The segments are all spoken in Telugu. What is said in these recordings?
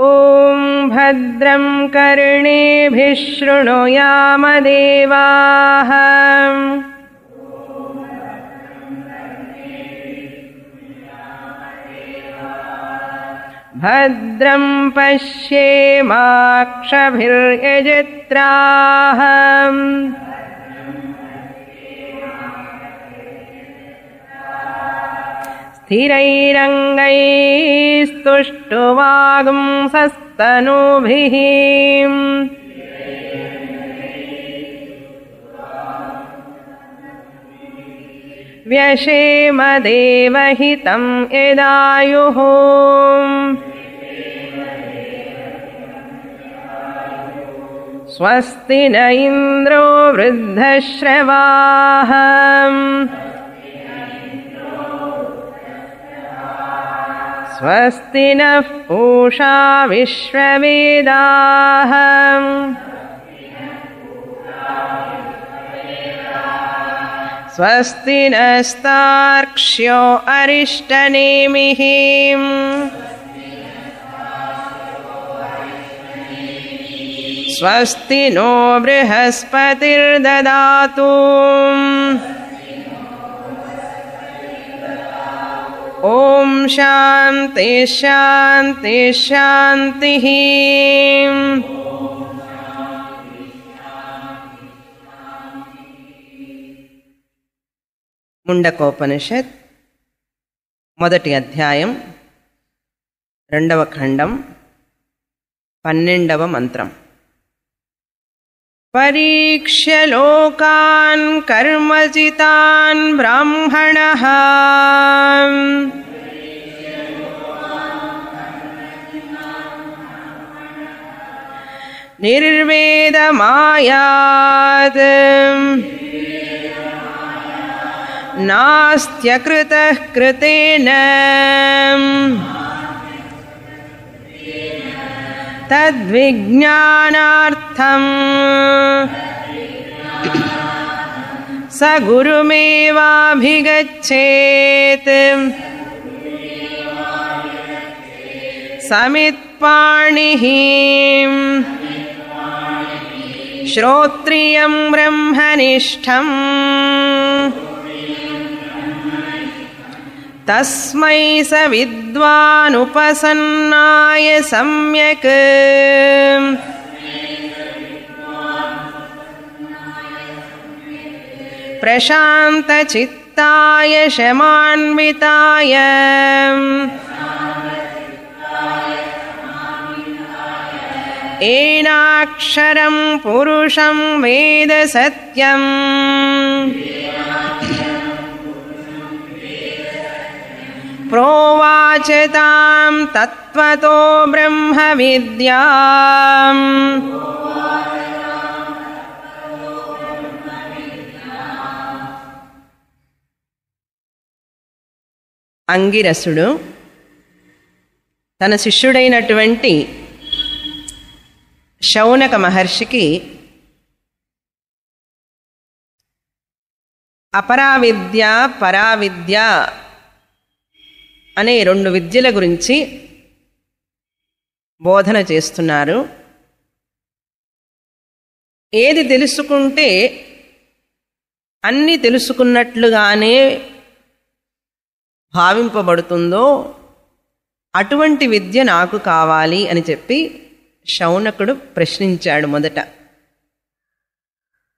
ఓం భద్రం కర్ణేభిః శృణుయామ దేవాః భద్రం పశ్యేమాక్షభిర్యజత్రాః స్థిరైరంగైస్తుష్టువాగుంసస్తనూభిः వ్యశేమ దేవహితం యదాయుః స్వస్తి న ఇంద్రో వృద్ధశ్రవాః స్వస్తి నః పూషా విశ్వవేదాః స్వస్తి నస్తార్క్ష్యో అరిష్టనేమిః స్వస్తి నో బృహస్పతిర్దదాతు ఓం శాంతి శాంతి శాంతిః ముండకోపనిషత్ మొదటి అధ్యాయం రెండవ ఖండం 12వ మంత్రం. పరీక్ష్య లోకాన్ కర్మజితాన్ బ్రాహ్మణః నిర్వేదమాయాత్ నాస్త్యకృతః కృతేన తద్విజ్ఞానార్థం స గురుమేవాభిగచ్ఛేత్ సమిత్పాణిః శ్రోత్రియం బ్రహ్మనిష్టం తస్మై స విద్వానుపసన్నాయ సమ్యక్ ప్రశాంతచిత్తాయ శమాన్వితాయ ఏనాక్షరం పురుషం వేద సత్యం ప్రోవాచ తాం తత్వతో బ్రహ్మ విద్యాం అంగిరసుడు తన శిష్యుడైనటువంటి శౌనక మహర్షికి అపరావిద్య పరావిద్య అనే 2 విద్యల గురించి బోధన చేస్తున్నారు. ఏది తెలుసుకుంటే అన్నీ తెలుసుకున్నట్లుగానే భావింపబడుతుందో అటువంటి విద్య నాకు కావాలి అని చెప్పి శౌనకుడు ప్రశ్నించాడు. మొదట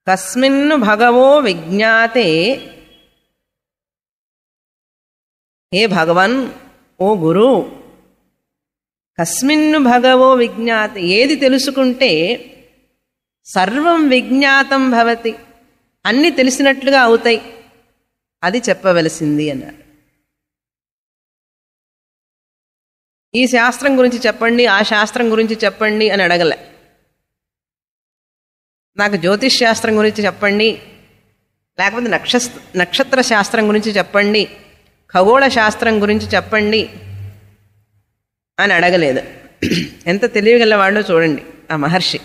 కస్మిన్ను భగవో విజ్ఞాతే, హే భగవన్, ఓ గురు, కస్మిన్ను భగవో విజ్ఞాతే, ఏది తెలుసుకుంటే సర్వం విజ్ఞాతం భవతి, అన్నీ తెలిసినట్లుగా అవుతాయి, అది చెప్పవలసింది అన్నాడు. ఈ శాస్త్రం గురించి చెప్పండి, ఆ శాస్త్రం గురించి చెప్పండి అని అడగలే. నాకు జ్యోతిష్ శాస్త్రం గురించి చెప్పండి, లేకపోతే నక్షత్ర శాస్త్రం గురించి చెప్పండి, ఖగోళ శాస్త్రం గురించి చెప్పండి అని అడగలేదు. ఎంత తెలియగలవాడో చూడండి ఆ మహర్షి.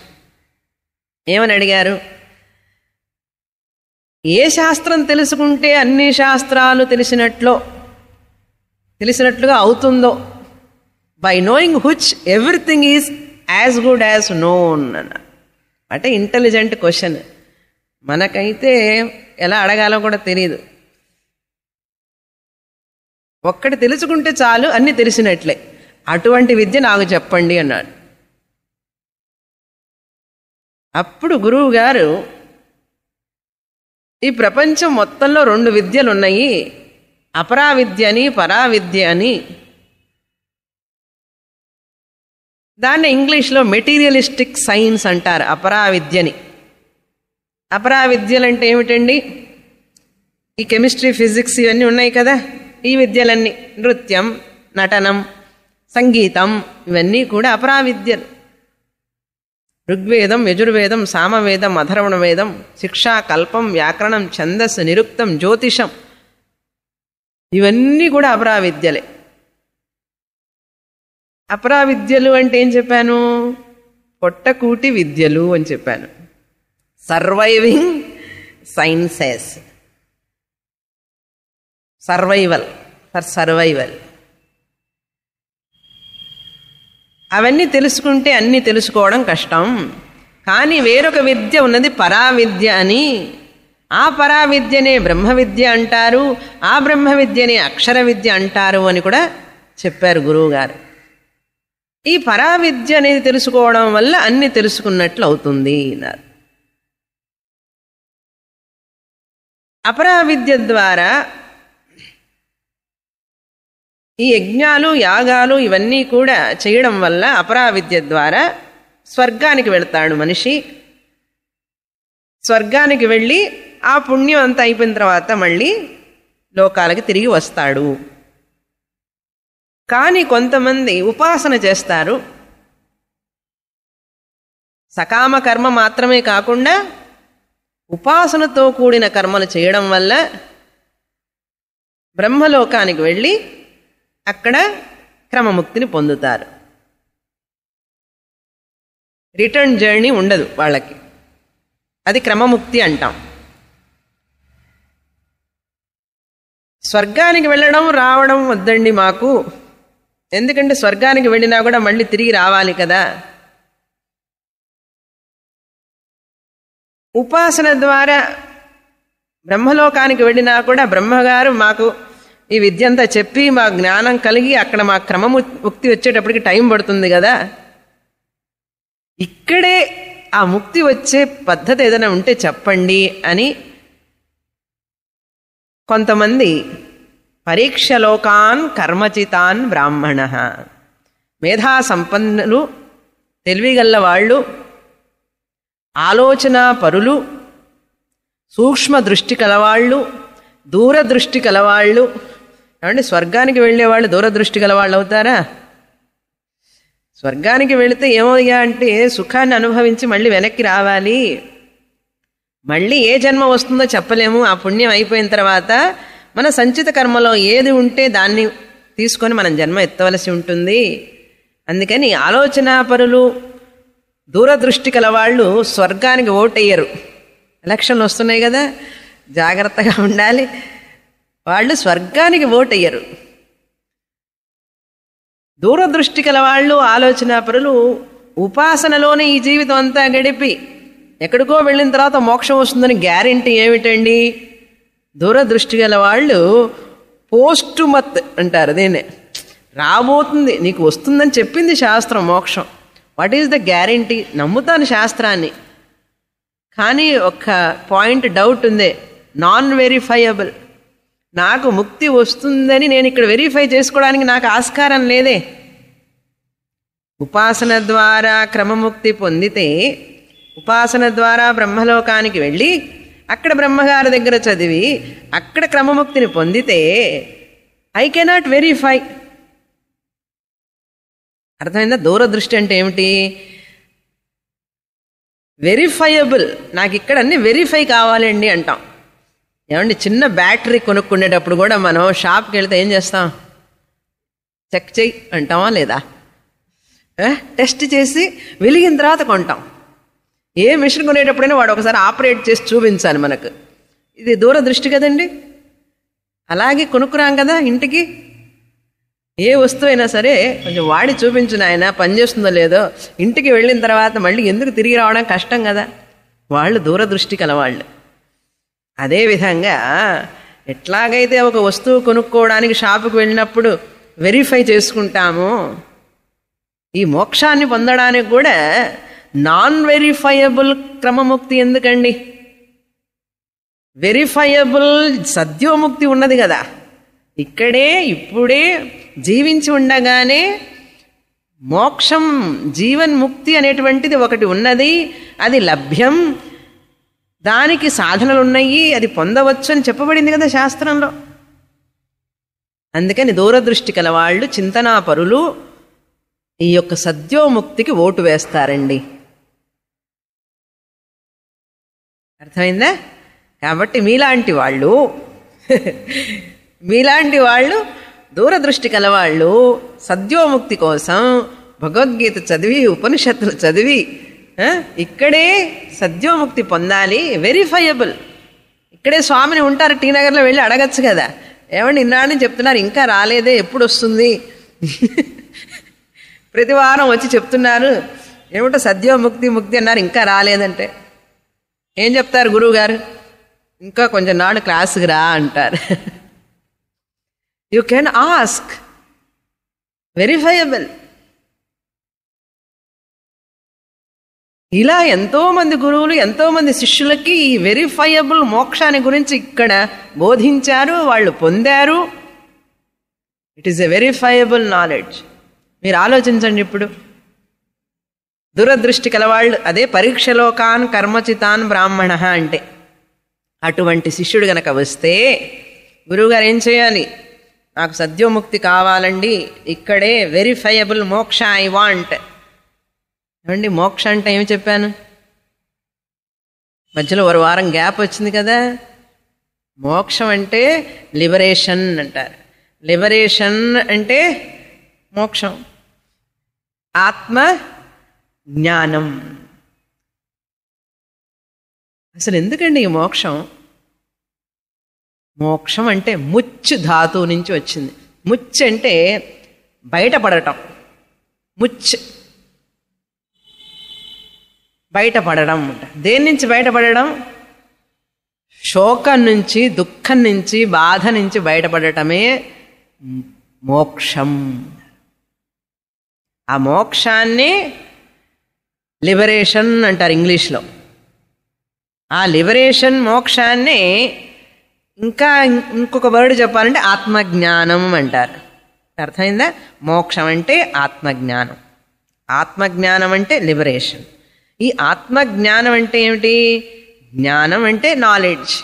ఏమని అడిగారు? ఏ శాస్త్రం తెలుసుకుంటే అన్ని శాస్త్రాలు తెలిసినట్లుగా అవుతుందో by knowing హుచ్ everything is as good as known అన్న. అంటే ఇంటెలిజెంట్ క్వశ్చన్. మనకైతే ఎలా అడగాలో కూడా తెలియదు. ఒక్కటి తెలుసుకుంటే చాలు, అన్ని తెలిసినట్లే. అటువంటి విద్య నాకు చెప్పండి అన్నాడు. అప్పుడు గురువు గారు, ఈ ప్రపంచం మొత్తంలో 2 విద్యలు ఉన్నాయి, అపరావిద్య అని పరావిద్య అని. దాన్ని ఇంగ్లీష్లో మెటీరియలిస్టిక్ సైన్స్ అంటారు అపరావిద్యని. అపరావిద్యలు అంటే ఏమిటండి? ఈ కెమిస్ట్రీ, ఫిజిక్స్ ఇవన్నీ ఉన్నాయి కదా, ఈ విద్యలన్నీ, నృత్యం, నటనం, సంగీతం, ఇవన్నీ కూడా అపరావిద్యలు. ఋగ్వేదం, యజుర్వేదం, సామవేదం, అథర్వణ వేదం, శిక్షా, కల్పం, వ్యాకరణం, ఛందస్సు, నిరుక్తం, జ్యోతిషం, ఇవన్నీ కూడా అపరావిద్యలే. అపరావిద్యలు అంటే ఏం చెప్పాను? పొట్టకూటి విద్యలు అని చెప్పాను. Surviving sciences, survival, for survival. అవన్నీ తెలుసుకుంటే అన్నీ తెలుసుకోవడం కష్టం. కానీ వేరొక విద్య ఉన్నది, పరావిద్య అని. ఆ పరావిద్యనే బ్రహ్మ విద్య అంటారు, ఆ బ్రహ్మ విద్యనే అక్షర విద్య అంటారు అని కూడా చెప్పారు గురువు గారు. ఈ పరావిద్య అనేది తెలుసుకోవడం వల్ల అన్ని తెలుసుకున్నట్లు అవుతుంది అన్నారు. అపరావిద్య ద్వారా ఈ యజ్ఞాలు, యాగాలు ఇవన్నీ కూడా చేయడం వల్ల అపరావిద్య ద్వారా స్వర్గానికి వెళ్తాడు మనిషి. స్వర్గానికి వెళ్ళి ఆ పుణ్యం అంతా అయిపోయిన తర్వాత మళ్ళీ లోకాలకి తిరిగి వస్తాడు. కానీ కొంతమంది ఉపాసన చేస్తారు. సకామ కర్మ మాత్రమే కాకుండా ఉపాసనతో కూడిన కర్మలు చేయడం వల్ల బ్రహ్మలోకానికి వెళ్ళి అక్కడ క్రమముక్తిని పొందుతారు. రిటర్న్ జర్నీ ఉండదు వాళ్ళకి, అది క్రమముక్తి అంటాం. స్వర్గానికి వెళ్ళడం రావడం వద్దండి మాకు, ఎందుకంటే స్వర్గానికి వెళ్ళినా కూడా మళ్ళీ తిరిగి రావాలి కదా. ఉపాసన ద్వారా బ్రహ్మలోకానికి వెళ్ళినా కూడా బ్రహ్మగారు మాకు ఈ విద్యంతా చెప్పి మా జ్ఞానం కలిగి అక్కడ మా క్రమముక్తి వచ్చేటప్పటికి టైం పడుతుంది కదా. ఇక్కడే ఆ ముక్తి వచ్చే పద్ధతి ఏదైనా ఉంటే చెప్పండి అని కొంతమంది పరీక్షలోకాన్ కర్మచితాన్ బ్రాహ్మణ, మేధా సంపన్నులు, తెలివిగల్ల వాళ్ళు, ఆలోచన పరులు, సూక్ష్మ దృష్టి కలవాళ్ళు, దూరదృష్టి కలవాళ్ళు. ఏమంటే స్వర్గానికి వెళ్ళేవాళ్ళు దూరదృష్టి గలవాళ్ళు అవుతారా? స్వర్గానికి వెళితే ఏమయ్యా అంటే సుఖాన్ని అనుభవించి మళ్ళీ వెనక్కి రావాలి, మళ్ళీ ఏ జన్మ వస్తుందో చెప్పలేము. ఆ పుణ్యం అయిపోయిన తర్వాత మన సంచిత కర్మలో ఏది ఉంటే దాన్ని తీసుకొని మనం జన్మ ఎత్తవలసి ఉంటుంది. అందుకని ఆలోచనాపరులు, దూరదృష్టి కలవాళ్ళు స్వర్గానికి ఓటెయ్యరు. ఎలక్షన్లు వస్తున్నాయి కదా, జాగ్రత్తగా ఉండాలి. వాళ్ళు స్వర్గానికి ఓటెయ్యరు. దూరదృష్టి కలవాళ్ళు, ఆలోచనాపరులు ఉపాసనలోనే ఈ జీవితం అంతా గడిపి ఎక్కడికో వెళ్ళిన తర్వాత మోక్షం వస్తుందని గ్యారెంటీ ఏమిటండి? దూరదృష్టి గల వాళ్ళు పోస్ట్ మత్ అంటారు దీన్నే. రాబోతుంది, నీకు వస్తుందని చెప్పింది శాస్త్రం మోక్షం. What is the guarantee? నమ్ముతాను శాస్త్రాన్ని, కానీ ఒక పాయింట్ డౌట్ ఉంది, నాన్ వెరిఫైయబుల్. నాకు ముక్తి వస్తుందని నేను ఇక్కడ వెరిఫై చేసుకోవడానికి నాకు ఆస్కారం లేదే. ఉపాసన ద్వారా క్రమముక్తి పొందితే, ఉపాసన ద్వారా బ్రహ్మలోకానికి వెళ్ళి అక్కడ బ్రహ్మగారి దగ్గర చదివి అక్కడ క్రమముక్తిని పొందితే ఐ కెనాట్ వెరిఫై. అర్థమైందా? దూరదృష్టి అంటే ఏమిటి? వెరిఫైయబుల్. నాకు ఇక్కడ అన్ని వెరిఫై కావాలండి అంటాం. ఏమండి, చిన్న బ్యాటరీ కొనుక్కునేటప్పుడు కూడా మనం షాప్కి వెళ్తే ఏం చేస్తాం? చెక్ చెయ్యి అంటామా లేదా? టెస్ట్ చేసి వెలిగిన తర్వాత కొంటాం. ఏ మిషన్ కొనేటప్పుడైనా వాడు ఒకసారి ఆపరేట్ చేసి చూపించాలి మనకు. ఇది దూరదృష్టి కదండి. అలాగే కొనుక్కురాం కదా ఇంటికి. ఏ వస్తువు అయినా సరే కొంచెం వాడి చూపించు నాయన, పనిచేస్తుందో లేదో. ఇంటికి వెళ్ళిన తర్వాత మళ్ళీ ఎందుకు తిరిగి రావడం కష్టం కదా. వాళ్ళు దూరదృష్టి కలవాళ్ళు. అదేవిధంగా ఎట్లాగైతే ఒక వస్తువు కొనుక్కోవడానికి షాపుకి వెళ్ళినప్పుడు వెరిఫై చేసుకుంటామో, ఈ మోక్షాన్ని పొందడానికి కూడా నాన్ వెరిఫైయబుల్ క్రమముక్తి ఎందుకండి? వెరిఫైయబుల్ సద్యోముక్తి ఉన్నది కదా. ఇక్కడే ఇప్పుడే జీవించి ఉండగానే మోక్షం, జీవన్ముక్తి అనేటువంటిది ఒకటి ఉన్నది. అది లభ్యం, దానికి సాధనలు ఉన్నాయి, అది పొందవచ్చు అని చెప్పబడింది కదా శాస్త్రంలో. అందుకని దూరదృష్టి కలవాళ్ళు, చింతనాపరులు ఈ యొక్క సద్యోముక్తికి ఓటు వేస్తారండి. అర్థమైందా? కాబట్టి మీలాంటి వాళ్ళు దూరదృష్టి కలవాళ్ళు సద్యోముక్తి కోసం భగవద్గీత చదివి, ఉపనిషత్తులు చదివి ఇక్కడే సద్యోముక్తి పొందాలి. వెరిఫైయబుల్. ఇక్కడే స్వామిని ఉంటారు, టీ నగర్లో వెళ్ళి అడగచ్చు కదా, ఏమండి ఇన్నాడని చెప్తున్నారు ఇంకా రాలేదే, ఎప్పుడు వస్తుంది? ప్రతి వారం వచ్చి చెప్తున్నారు ఏమిటో సద్యోముక్తి ముక్తి అన్నారు, ఇంకా రాలేదంటే ఏం చెప్తారు గురువు గారు? ఇంకా కొంచెం నాడు క్లాసుకి రా అంటారు. You can ask. వెరిఫైయబుల్. ఇలా ఎంతోమంది గురువులు, ఎంతోమంది శిష్యులకి ఈ వెరిఫైయబుల్ మోక్షాన్ని గురించి ఇక్కడ బోధించారు, వాళ్ళు పొందారు. It is a verifiable knowledge. మీరు ఆలోచించండి. ఇప్పుడు దురదృష్టి కలవాళ్ళు, అదే పరీక్షలోకాన్ కర్మచితాన్ బ్రాహ్మణ అంటే. అటువంటి శిష్యుడు గనక వస్తే గురువుగారు ఏం చేయాలి? నాకు సద్యోముక్తి కావాలండి, ఇక్కడే వెరిఫైయబుల్ మోక్ష ఐ వాంట్. ఏమండి మోక్ష అంటే ఏమి చెప్పాను? మధ్యలో ఒక వారం గ్యాప్ వచ్చింది కదా. మోక్షం అంటే లిబరేషన్ అంటారు. లిబరేషన్ అంటే మోక్షం. ఆత్మ జ్ఞానం. అసలు ఎందుకండి ఈ మోక్షం? మోక్షం అంటే ముచ్చు ధాతువు నుంచి వచ్చింది. ముచ్చు అంటే బయటపడటం. ముచ్చు బయటపడడం అంట. దేని నుంచి బయటపడడం? శోకం నుంచి, దుఃఖం నుంచి, బాధ నుంచి బయటపడటమే మోక్షం. ఆ మోక్షాన్ని లిబరేషన్ అంటారు ఇంగ్లీష్లో. ఆ లిబరేషన్ మోక్షాన్ని ఇంకా ఇంకొక వర్డ్ చెప్పాలంటే ఆత్మజ్ఞానం అంటారు. అర్థమైందా? మోక్షం అంటే ఆత్మజ్ఞానం, ఆత్మజ్ఞానం అంటే లిబరేషన్. ఈ ఆత్మజ్ఞానం అంటే ఏమిటి? జ్ఞానం అంటే నాలెడ్జ్,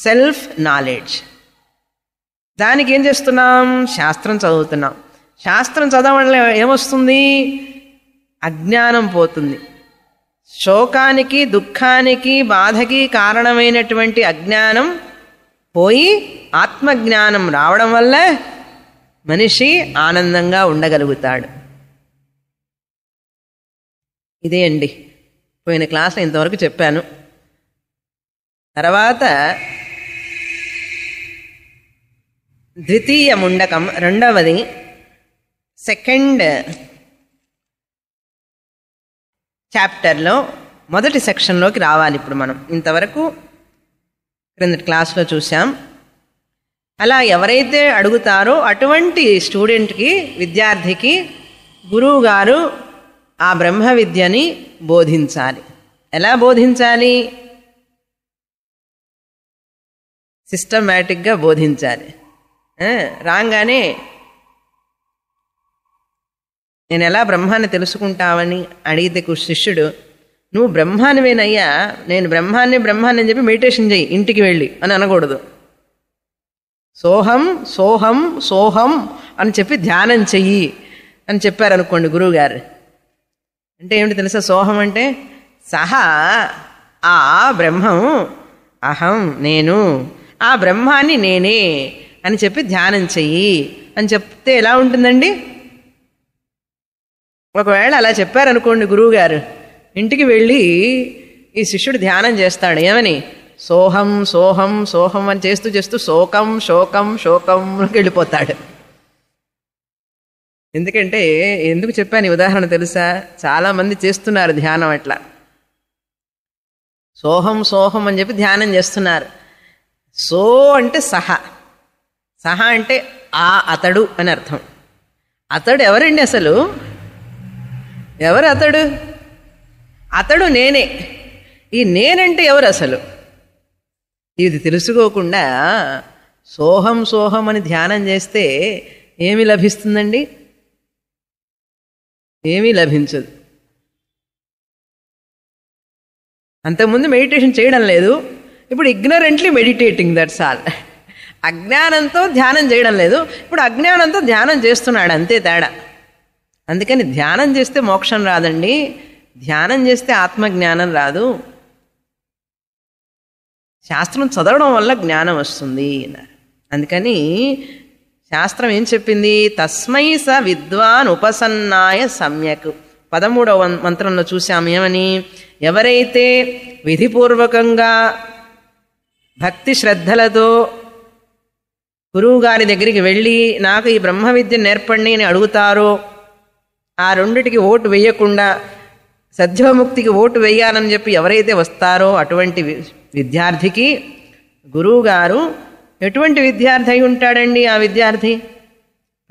సెల్ఫ్ నాలెడ్జ్. దానికి ఏం చేస్తున్నాం? శాస్త్రం చదువుతున్నాం. శాస్త్రం చదవడం వల్ల ఏమొస్తుంది? అజ్ఞానం పోతుంది. శోకానికి, దుఃఖానికి, బాధకి కారణమైనటువంటి అజ్ఞానం పోయి ఆత్మజ్ఞానం రావడం వల్ల మనిషి ఆనందంగా ఉండగలుగుతాడు. ఇదే అండి పోయిన క్లాస్లో ఇంతవరకు చెప్పాను. తర్వాత ద్వితీయ ముండకం, రెండవది, సెకండ్ చాప్టర్లో మొదటి సెక్షన్లోకి రావాలి ఇప్పుడు మనం. ఇంతవరకు క్రిందటి క్లాస్లో చూసాం. అలా ఎవరైతే అడుగుతారో అటువంటి స్టూడెంట్కి, విద్యార్థికి గురువు గారు ఆ బ్రహ్మ విద్యని బోధించాలి. ఎలా బోధించాలి? సిస్టమేటిక్గా బోధించాలి. రాగానే నేను ఎలా బ్రహ్మాన్ని తెలుసుకుంటావని అడిగితే శిష్యుడు, నువ్వు బ్రహ్మానివేనయ్యా, నేను బ్రహ్మాన్ని అని చెప్పి మెడిటేషన్ చెయ్యి ఇంటికి వెళ్ళి అని అనకూడదు. సోహం సోహం సోహం అని చెప్పి ధ్యానం చెయ్యి అని చెప్పారనుకోండి గురువుగారు. అంటే ఏమిటి తెలుసా? సోహం అంటే సహా ఆ బ్రహ్మం, అహం నేను, ఆ బ్రహ్మాన్ని నేనే అని చెప్పి ధ్యానం చెయ్యి అని చెప్తే ఎలా ఉంటుందండి? ఒకవేళ అలా చెప్పారనుకోండి గురువుగారు, ఇంటికి వెళ్ళి ఈ శిష్యుడు ధ్యానం చేస్తాడు. ఏమని? సోహం సోహం సోహం అని చేస్తూ చేస్తూ శోకం శోకం శోకంకి వెళ్ళిపోతాడు. ఎందుకంటే ఎందుకు చెప్పాను ఈ ఉదాహరణ తెలుసా? చాలామంది చేస్తున్నారు ధ్యానం అట్లా, సోహం సోహం అని చెప్పి ధ్యానం చేస్తున్నారు. సో అంటే సహ, సహ అంటే ఆ అతడు అని అర్థం. అతడు ఎవరండి అసలు? ఎవరు అతడు? అతడు నేనే. ఈ నేనంటే ఎవరు అసలు? ఇది తెలుసుకోకుండా సోహం సోహం అని ధ్యానం చేస్తే ఏమి లభిస్తుందండి? ఏమీ లభించదు. అంతకుముందు మెడిటేషన్ చేయడం లేదు, ఇప్పుడు ఇగ్నరెంట్లీ మెడిటేటింగ్, దట్స్ ఆల్. అజ్ఞానంతో ధ్యానం చేయడం లేదు, ఇప్పుడు అజ్ఞానంతో ధ్యానం చేస్తున్నాడు, అంతే తేడా. అందుకని ధ్యానం చేస్తే మోక్షం రాదండి, ధ్యానం చేస్తే ఆత్మజ్ఞానం రాదు. శాస్త్రం చదవడం వల్ల జ్ఞానం వస్తుంది అన్నారు. అందుకని శాస్త్రం ఏం చెప్పింది? తస్మై స విద్వాన్ ఉపసన్నాయ సమ్యక్. 13వ మంత్రంలో చూసాము ఏమని? ఎవరైతే విధిపూర్వకంగా భక్తి శ్రద్ధలతో గురువు గారి దగ్గరికి వెళ్ళి నాకు ఈ బ్రహ్మ విద్య నేర్పండి అని అడుగుతారో, ఆ రెండిటికి ఓటు వేయకుండా సద్యోముక్తికి ఓటు వేయాలని చెప్పి ఎవరైతే వస్తారో అటువంటి విద్యార్థికి గురువుగారు ఎటువంటి విద్యార్థి అయి ఉంటాడండి? ఆ విద్యార్థి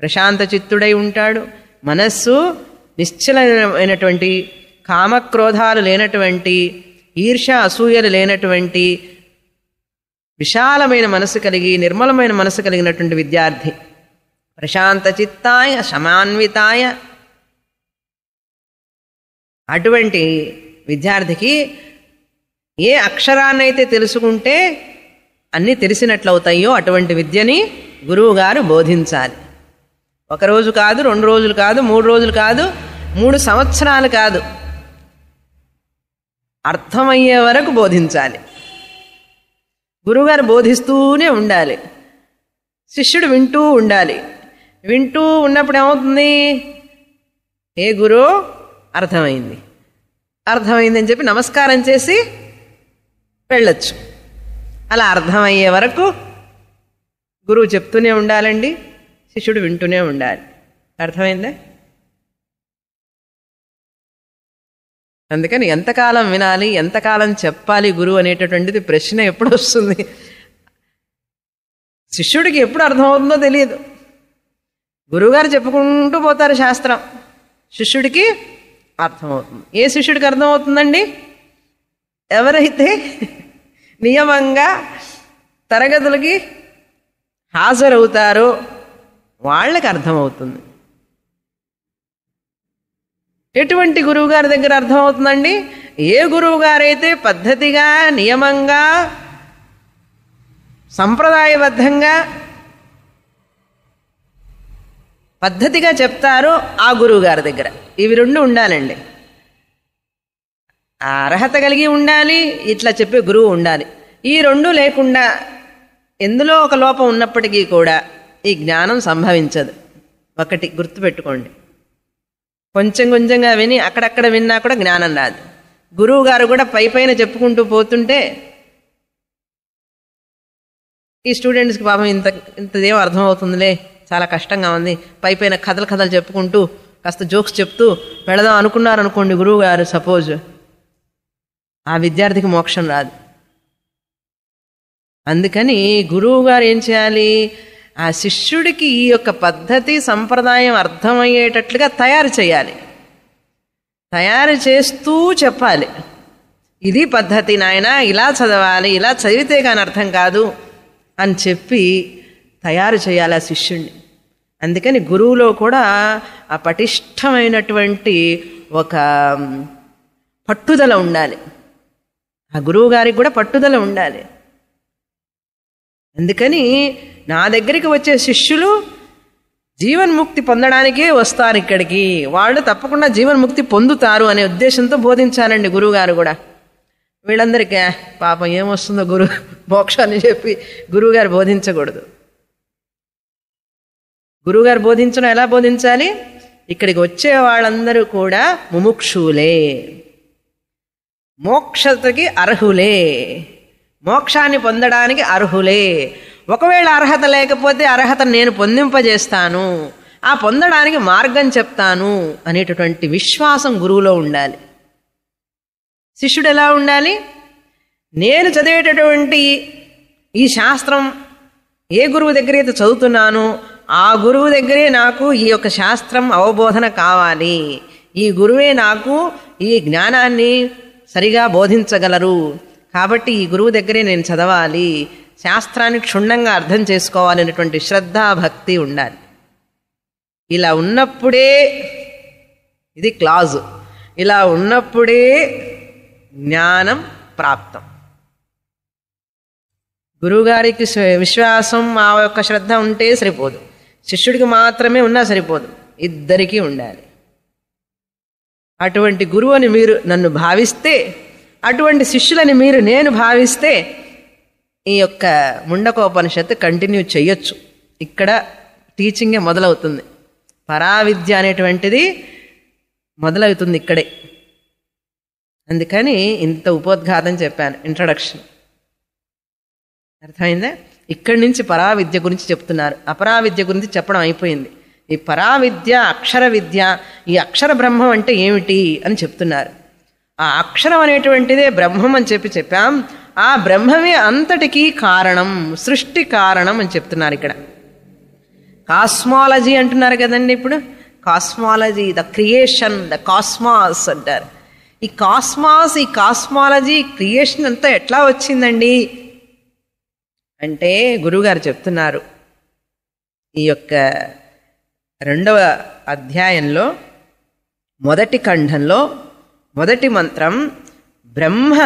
ప్రశాంత చిత్తుడై ఉంటాడు, మనస్సు నిశ్చలమైనటువంటి, కామక్రోధాలు లేనటువంటి, ఈర్ష్య అసూయలు లేనటువంటి, విశాలమైన మనసు కలిగి నిర్మలమైన మనసు కలిగినటువంటి విద్యార్థి. ప్రశాంత చిత్తాయ శమాన్వితాయ. అటువంటి విద్యార్థికి ఏ అక్షరాన్నైతే తెలుసుకుంటే అన్నీ తెలిసినట్లవుతాయో అటువంటి విద్యని గురువుగారు బోధించాలి. ఒకరోజు కాదు, 2 రోజులు కాదు, 3 రోజులు కాదు, 3 సంవత్సరాలు కాదు, అర్థమయ్యే వరకు బోధించాలి. గురువుగారు బోధిస్తూనే ఉండాలి, శిష్యుడు వింటూ ఉండాలి. వింటూ ఉన్నప్పుడు ఏమవుతుంది? ఏ గురు అర్థమైంది, అర్థమైందని చెప్పి నమస్కారం చేసి వెళ్ళొచ్చు. అలా అర్థమయ్యే వరకు గురువు చెప్తూనే ఉండాలండి, శిష్యుడు వింటూనే ఉండాలి. అర్థమైందా? అందుకని ఎంతకాలం వినాలి, ఎంతకాలం చెప్పాలి గురువు అనేటటువంటిది ప్రశ్న ఎప్పుడు వస్తుంది? శిష్యుడికి ఎప్పుడు అర్థమవుతుందో తెలియదు. గురువుగారు చెప్పుకుంటూ పోతారు శాస్త్రం, శిష్యుడికి అర్థమవుతుంది. ఏ శిష్యుడికి అర్థమవుతుందండి? ఎవరైతే నియమంగా తరగతులకి హాజరవుతారో వాళ్ళకి అర్థమవుతుంది. ఎటువంటి గురువుగారి దగ్గర అర్థమవుతుందండి? ఏ గురువుగారైతే పద్ధతిగా నియమంగా సంప్రదాయబద్ధంగా పద్ధతిగా చెప్తారో ఆ గురువుగారి దగ్గర. ఇవి 2 ఉండాలండి. ఆ అర్హత కలిగి ఉండాలి, ఇట్లా చెప్పే గురువు ఉండాలి. ఈ 2 లేకుండా ఎందులో ఒక లోపం ఉన్నప్పటికీ కూడా ఈ జ్ఞానం సంభవించదు. ఒకటి గుర్తుపెట్టుకోండి, కొంచెం కొంచెంగా విని అక్కడక్కడ విన్నా కూడా జ్ఞానం రాదు. గురువు గారు కూడా పైన చెప్పుకుంటూ పోతుంటే ఈ స్టూడెంట్స్కి పాపం ఇంతదేమో అర్థమవుతుందిలే, చాలా కష్టంగా ఉంది, పైన కథలు చెప్పుకుంటూ కాస్త జోక్స్ చెప్తూ వెళదాం అనుకున్నారనుకోండి గురువు గారు, సపోజ్, ఆ విద్యార్థికి మోక్షం రాదు. అందుకని గురువు గారు ఏం చేయాలి? ఆ శిష్యుడికి ఈ యొక్క పద్ధతి సంప్రదాయం అర్థమయ్యేటట్లుగా తయారు చేయాలి. తయారు చేస్తూ చెప్పాలి, ఇది పద్ధతి నాయన, ఇలా చదవాలి, ఇలా చదివితే కానీ అర్థం కాదు అని చెప్పి తయారు చేయాలి ఆ శిష్యుడిని. అందుకని గురువులో కూడా ఆ పటిష్టమైనటువంటి ఒక పట్టుదల ఉండాలి, ఆ గురువు గారికి కూడా పట్టుదల ఉండాలి. అందుకని నా దగ్గరికి వచ్చే శిష్యులు జీవన్ముక్తి పొందడానికే వస్తారు ఇక్కడికి, వాళ్ళు తప్పకుండా జీవన్ముక్తి పొందుతారు అనే ఉద్దేశంతో బోధించాలండి గురువుగారు కూడా. వీళ్ళందరికీ పాపం ఏమొస్తుందో మోక్షాన్ని చెప్పి గురువుగారు బోధించకూడదు. గురువుగారు బోధించడం ఎలా బోధించాలి? ఇక్కడికి వచ్చే వాళ్ళందరూ కూడా ముముక్షులే, మోక్షతకి అర్హులే, మోక్షాన్ని పొందడానికి అర్హులే. ఒకవేళ అర్హత లేకపోతే అర్హత నేను పొందింపజేస్తాను, ఆ పొందడానికి మార్గం చెప్తాను అనేటటువంటి విశ్వాసం గురువులో ఉండాలి. శిష్యుడు ఎలా ఉండాలి? నేను చదివేటటువంటి ఈ శాస్త్రం ఏ గురువు దగ్గర అయితే చదువుతున్నానో ఆ గురువు దగ్గరే నాకు ఈ యొక్క శాస్త్రం అవబోధన కావాలి, ఈ గురువే నాకు ఈ జ్ఞానాన్ని సరిగా బోధించగలరు, కాబట్టి ఈ గురువు దగ్గరే నేను చదవాలి, శాస్త్రాన్ని క్షుణ్ణంగా అర్థం చేసుకోవాలి అనేటువంటి శ్రద్ధ భక్తి ఉండాలి. ఇలా ఉన్నప్పుడే, ఇది క్లాజు, ఇలా ఉన్నప్పుడే జ్ఞానం ప్రాప్తం. గురువుగారికి విశ్వాసం ఆ యొక్క శ్రద్ధ ఉంటే సరిపోదు, శిష్యుడికి మాత్రమే ఉన్నా సరిపోదు, ఇద్దరికీ ఉండాలి. అటువంటి గురువు అని మీరు నన్ను భావిస్తే, అటువంటి శిష్యులని నేను భావిస్తే ఈ యొక్క ముండకోపనిషత్తు కంటిన్యూ చేయొచ్చు. ఇక్కడ టీచింగే మొదలవుతుంది, పరావిద్య అనేటువంటిది మొదలవుతుంది ఇక్కడే. అందుకని ఇంత ఉపోద్ఘాతం చెప్పాను, ఇంట్రడక్షన్. అర్థమైందా? ఇక్కడి నుంచి పరావిద్య గురించి చెప్తున్నారు, అపరావిద్య గురించి చెప్పడం అయిపోయింది. ఈ పరావిద్య, అక్షర విద్య, ఈ అక్షర బ్రహ్మం అంటే ఏమిటి అని చెప్తున్నారు. ఆ అక్షరం అనేటువంటిదే బ్రహ్మం అని చెప్పాం. ఆ బ్రహ్మమే అంతటికీ కారణం, సృష్టి కారణం అని చెప్తున్నారు ఇక్కడ. కాస్మాలజీ అంటున్నారు కదండి ఇప్పుడు, cosmology, the creation, the cosmos అంటారు. ఈ కాస్మాస్, ఈ కాస్మాలజీ, క్రియేషన్ అంతా ఎట్లా వచ్చిందండి అంటే గురువుగారు చెప్తున్నారు ఈ యొక్క 2వ అధ్యాయంలో మొదటి ఖండంలో మొదటి మంత్రం, బ్రహ్మ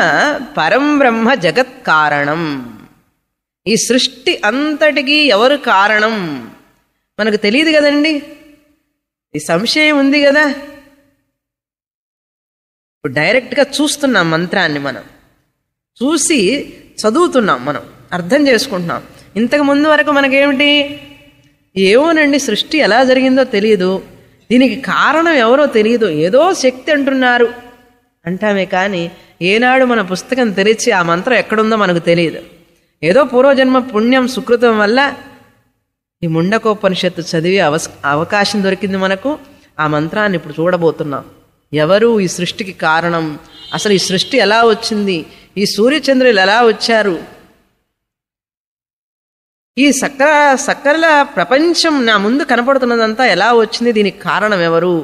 పరం బ్రహ్మ జగత్ కారణం. ఈ సృష్టి అంతటికీ ఎవరు కారణం మనకు తెలియదు కదండి, ఈ సంశయం ఉంది కదా. ఇప్పుడు డైరెక్ట్గా చూస్తున్నాం మంత్రాన్ని, మనం చూసి చదువుతున్నాం, మనం అర్థం చేసుకుంటున్నాం. ఇంతకు ముందు వరకు మనకేమిటి, ఏమోనండి సృష్టి ఎలా జరిగిందో తెలియదు, దీనికి కారణం ఎవరో తెలియదు, ఏదో శక్తి అంటున్నారు అంటామే, కానీ ఏనాడు మన పుస్తకం తెరిచి ఆ మంత్రం ఎక్కడుందో మనకు తెలియదు. ఏదో పూర్వజన్మ పుణ్యం సుకృతం వల్ల ఈ ముండకోపనిషత్తు చదివే అవకాశం దొరికింది మనకు. ఆ మంత్రాన్ని ఇప్పుడు చూడబోతున్నాం. ఎవరు ఈ సృష్టికి కారణం, అసలు ఈ సృష్టి ఎలా వచ్చింది, ఈ సూర్యచంద్రులు ఎలా వచ్చారు, ఈ సకల ప్రపంచం నా ముందు కనపడుతున్నదంతా ఎలా వచ్చింది, దీనికి కారణం ఎవరు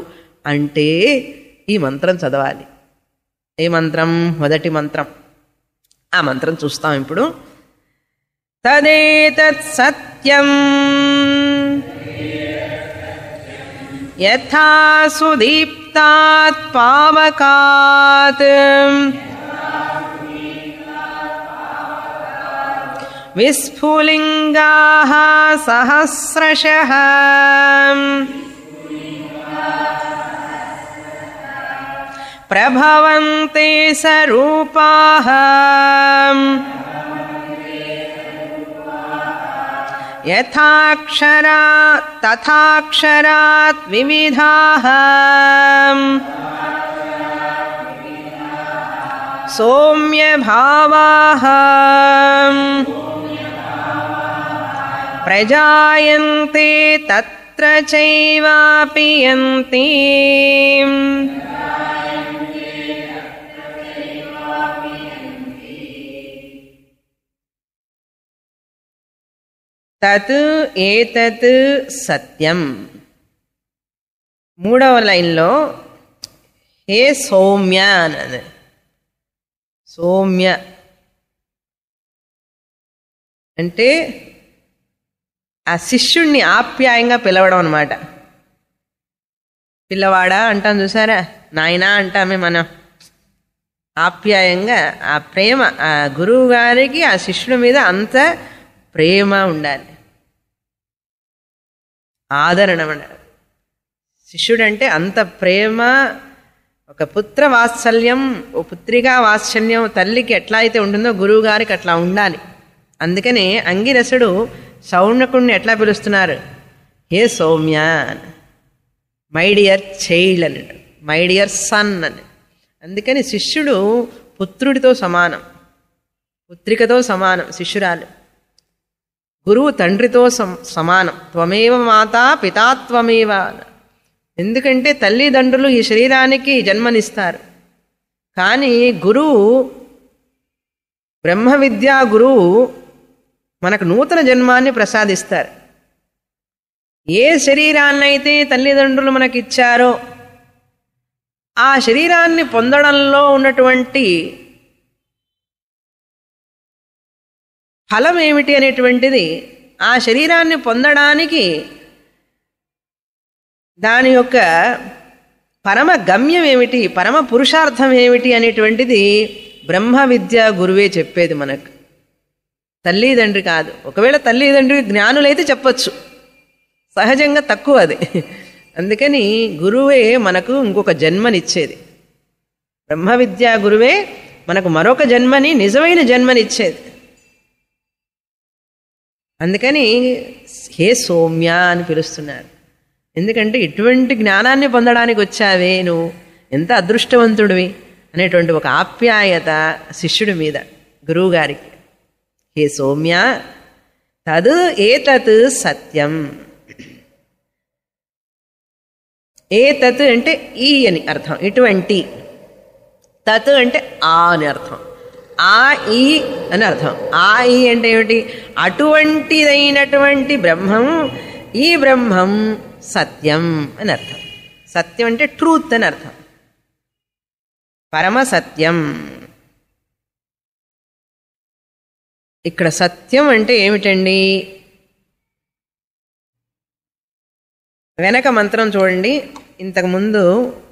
అంటే ఈ మంత్రం చదవాలి. ఏ మంత్రం? మొదటి మంత్రం. ఆ మంత్రం చూస్తాం ఇప్పుడు. తదేతత్ సత్యం యథా సుదీప్తాత్ పావకాత్ విస్ఫులింగాః సహస్రశః ప్రభవంతే సరూపాః యథాక్షరాత్ తథాక్షరాత్ వివిధాః సౌమ్యభావాః ప్రజాయంతే తత్ర చైవాపి యంతి తత్ ఏతత్ సత్యం. 3వ లైన్లో హే సౌమ్య అన్నది. సౌమ్య అంటే ఆ శిష్యుణ్ణి ఆప్యాయంగా పిలవడం అనమాట. పిల్లవాడా అంటాం చూసారా, నాయనా అంటామే మనం. ఆప్యాయంగా ఆ ప్రేమ, ఆ గురువు గారికి ఆ శిష్యుడి మీద అంత ప్రేమ ఉండాలి, ఆదరణ ఉండాలి. శిష్యుడంటే అంత ప్రేమ, ఒక పుత్ర వాత్సల్యం, ఓ పుత్రికా వాత్సల్యం తల్లికి ఎట్లా అయితే ఉంటుందో గురువు గారికి అట్లా ఉండాలి. అందుకని అంగిరసుడు సౌనకుణ్ణి ఎట్లా పిలుస్తున్నారు, హే సౌమ్య, మై డియర్ చైల్డ్ అని, మై డియర్ సన్ అని. అందుకని శిష్యుడు పుత్రుడితో సమానం, పుత్రికతో సమానం శిష్యురాలు. గురువు తండ్రితో సమానం. త్వమేవ మాతా పితా త్వమేవ. ఎందుకంటే తల్లిదండ్రులు ఈ శరీరానికి జన్మనిస్తారు, కానీ గురువు, బ్రహ్మ విద్యా గురువు మనకు నూతన జన్మాన్ని ప్రసాదిస్తారు. ఏ శరీరాన్నైతే తల్లిదండ్రులు మనకిచ్చారో ఆ శరీరాన్ని పొందడంలో ఉన్నటువంటి ఫలం ఏమిటి అనేటువంటిది, ఆ శరీరాన్ని పొందడానికి దాని యొక్క పరమ గమ్యం ఏమిటి, పరమ పురుషార్థం ఏమిటి అనేటువంటిది బ్రహ్మ విద్య గురువే చెప్పేది మనకు, తల్లిదండ్రి కాదు. ఒకవేళ తల్లిదండ్రి జ్ఞానులైతే చెప్పచ్చు, సహజంగా తక్కువ అది. అందుకని గురువే మనకు ఇంకొక జన్మనిచ్చేది. బ్రహ్మ విద్యా గురువే మనకు మరొక జన్మని, నిజమైన జన్మనిచ్చేది. అందుకని హే సౌమ్య అని పిలుస్తున్నారు. ఎందుకంటే ఇటువంటి జ్ఞానాన్ని పొందడానికి వచ్చావే, నువ్వు ఎంత అదృష్టవంతుడివి అనేటువంటి ఒక ఆప్యాయత శిష్యుడి మీద గురువు గారికి. హే సౌమ్య తద్ ఏతత్ సత్యం. ఏతత్ అంటే ఈ అని అర్థం, ఇటువంటి. తత్ అంటే ఆ అని అర్థం, ఆ ఈ అని అర్థం. ఆ ఈ అంటే ఏమిటి, అటువంటిదైనటువంటి బ్రహ్మం, ఈ బ్రహ్మం సత్యం అని అర్థం. సత్యం అంటే ట్రూత్ అని అర్థం, పరమ సత్యం. ఇక్కడ సత్యం అంటే ఏమిటండి, వెనక మంత్రం చూడండి. ఇంతకుముందు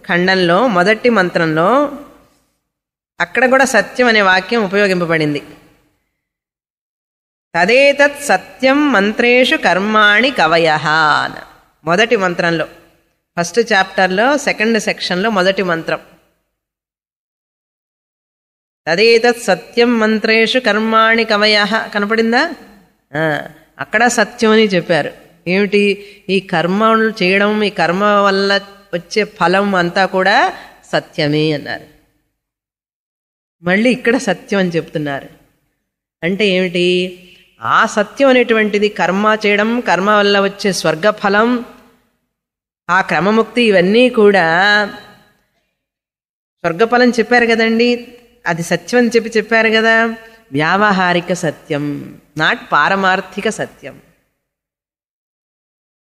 ఖండంలో మొదటి మంత్రంలో అక్కడ కూడా సత్యం అనే వాక్యం ఉపయోగింపబడింది. తదేతత్ సత్యం మంత్రేషు కర్మాణి కవయః. మొదటి మంత్రంలో, ఫస్ట్ చాప్టర్లో సెకండ్ సెక్షన్లో మొదటి మంత్రం. తదేతత్ సత్యం మంత్రేషు కర్మాణి కవయః కనపడిందా? అక్కడ సత్యం అని చెప్పారు. ఏమిటి, ఈ కర్మలు చేయడం, ఈ కర్మ వల్ల వచ్చే ఫలం అంతా కూడా సత్యమే అన్నారు. మళ్ళీ ఇక్కడ సత్యం అని చెప్తున్నారు. అంటే ఏమిటి, ఆ సత్యం అనేటువంటిది కర్మ చేయడం, కర్మ వల్ల వచ్చే స్వర్గఫలం, ఆ క్రమముక్తి, ఇవన్నీ కూడా స్వర్గఫలం చెప్పారు కదండి, అది సత్యం అని చెప్పారు కదా. వ్యావహారిక సత్యం, నాట్ పారమార్థిక సత్యం,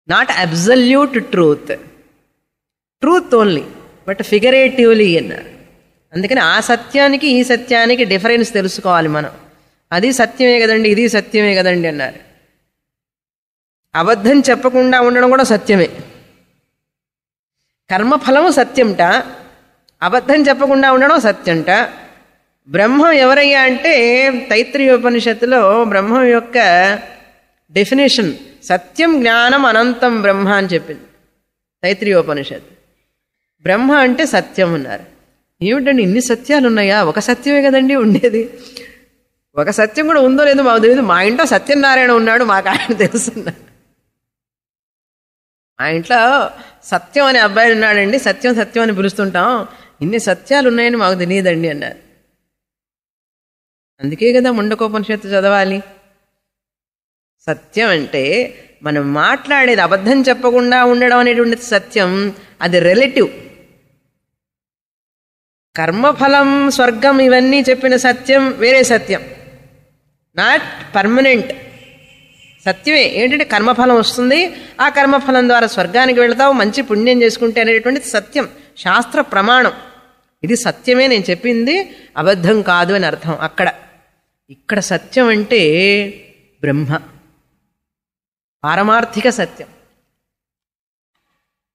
not absolute truth, truth only but figuratively అన్నారు. అందుకని ఆ సత్యానికి ఈ సత్యానికి డిఫరెన్స్ తెలుసుకోవాలి మనం. అది సత్యమే కదండి, ఇది సత్యమే కదండి అన్నారు. అబద్ధం చెప్పకుండా ఉండడం కూడా సత్యమే. కర్మఫలము సత్యంట, అబద్ధం చెప్పకుండా ఉండడం సత్యంట. బ్రహ్మం ఎవరయ్యా అంటే తైత్రీయోపనిషత్తులో బ్రహ్మం యొక్క డెఫినేషన్ సత్యం జ్ఞానం అనంతం బ్రహ్మ అని చెప్పింది తైత్రీయోపనిషత్తు. బ్రహ్మ అంటే సత్యం అన్నారు. ఏమిటండి ఇన్ని సత్యాలు ఉన్నాయా? ఒక సత్యమే కదండి ఉండేది. ఒక సత్యం కూడా ఉందో లేదో మాకు తెలియదు. మా ఇంట్లో సత్యనారాయణ ఉన్నాడు, మాకు ఆయన తెలుసున్నారు. మా ఇంట్లో సత్యం అనే అబ్బాయి ఉన్నాడండి, సత్యం సత్యం అని పిలుస్తుంటాం, ఇన్ని సత్యాలు ఉన్నాయని మాకు తెలియదండి అన్నారు. అందుకే కదా ముండకోపనిషత్తు చదవాలి. సత్యం అంటే మనం మాట్లాడేది, అబద్ధం చెప్పకుండా ఉండడం అనేటువంటి సత్యం, అది రిలేటివ్. కర్మఫలం, స్వర్గం, ఇవన్నీ చెప్పిన సత్యం వేరే సత్యం, నాట్ పర్మనెంట్ సత్యమే. ఏంటంటే కర్మఫలం వస్తుంది, ఆ కర్మఫలం ద్వారా స్వర్గానికి వెళతావు, మంచి పుణ్యం చేసుకుంటే అనేటువంటిది సత్యం, శాస్త్ర ప్రమాణం. ఇది సత్యమే, నేను చెప్పింది అబద్ధం కాదు అని అర్థం. ఇక్కడ సత్యం అంటే బ్రహ్మ, పారమార్థిక సత్యం.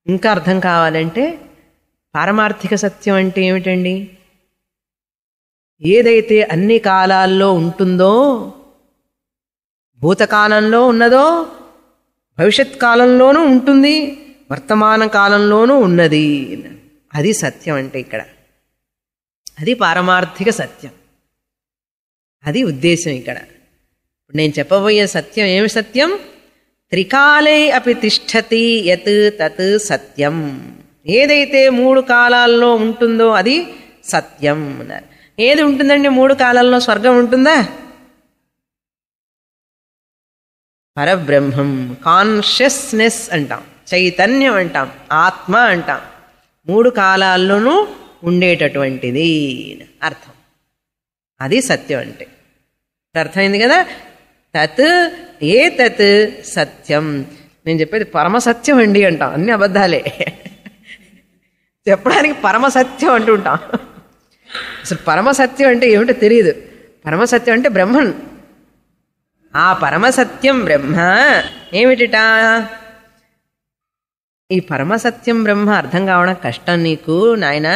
ఇంకా అర్థం కావాలంటే పారమార్థిక సత్యం అంటే ఏమిటండి, ఏదైతే అన్ని కాలాల్లో ఉంటుందో, భూతకాలంలో ఉన్నదో, భవిష్యత్ కాలంలోనూ ఉంటుంది, వర్తమాన కాలంలోనూ ఉన్నది, అది సత్యం అంటే ఇక్కడ. అది పారమార్థిక సత్యం, అది ఉద్దేశం ఇక్కడ. ఇప్పుడు నేను చెప్పబోయే సత్యం ఏమి సత్యం, త్రికాలే అపి తిష్టతి యత్ తత్ సత్యం. ఏదైతే 3 కాలాల్లో ఉంటుందో అది సత్యం అన్నారు. ఏది ఉంటుందండి 3 కాలాల్లో? స్వర్గం ఉంటుందా? పరబ్రహ్మం, కాన్షియస్నెస్ అంటాం, చైతన్యం అంటాం, ఆత్మ అంటాం. 3 కాలాల్లోనూ ఉండేటటువంటిది అర్థం. అది సత్యం అంటే. అర్థమైంది కదా. తత్ ఏ తత్ సత్యం. నేను చెప్పేది పరమసత్యం అండి అంటాం, అన్ని అబద్ధాలే. చెప్పడానికి పరమసత్యం అంటుంటాం. అసలు పరమసత్యం అంటే ఏమిటో తెలియదు. పరమసత్యం అంటే బ్రహ్మన్. ఆ పరమసత్యం బ్రహ్మ ఏమిటిట? ఈ పరమసత్యం బ్రహ్మ అర్థం కావడం కష్టం నీకు నాయన.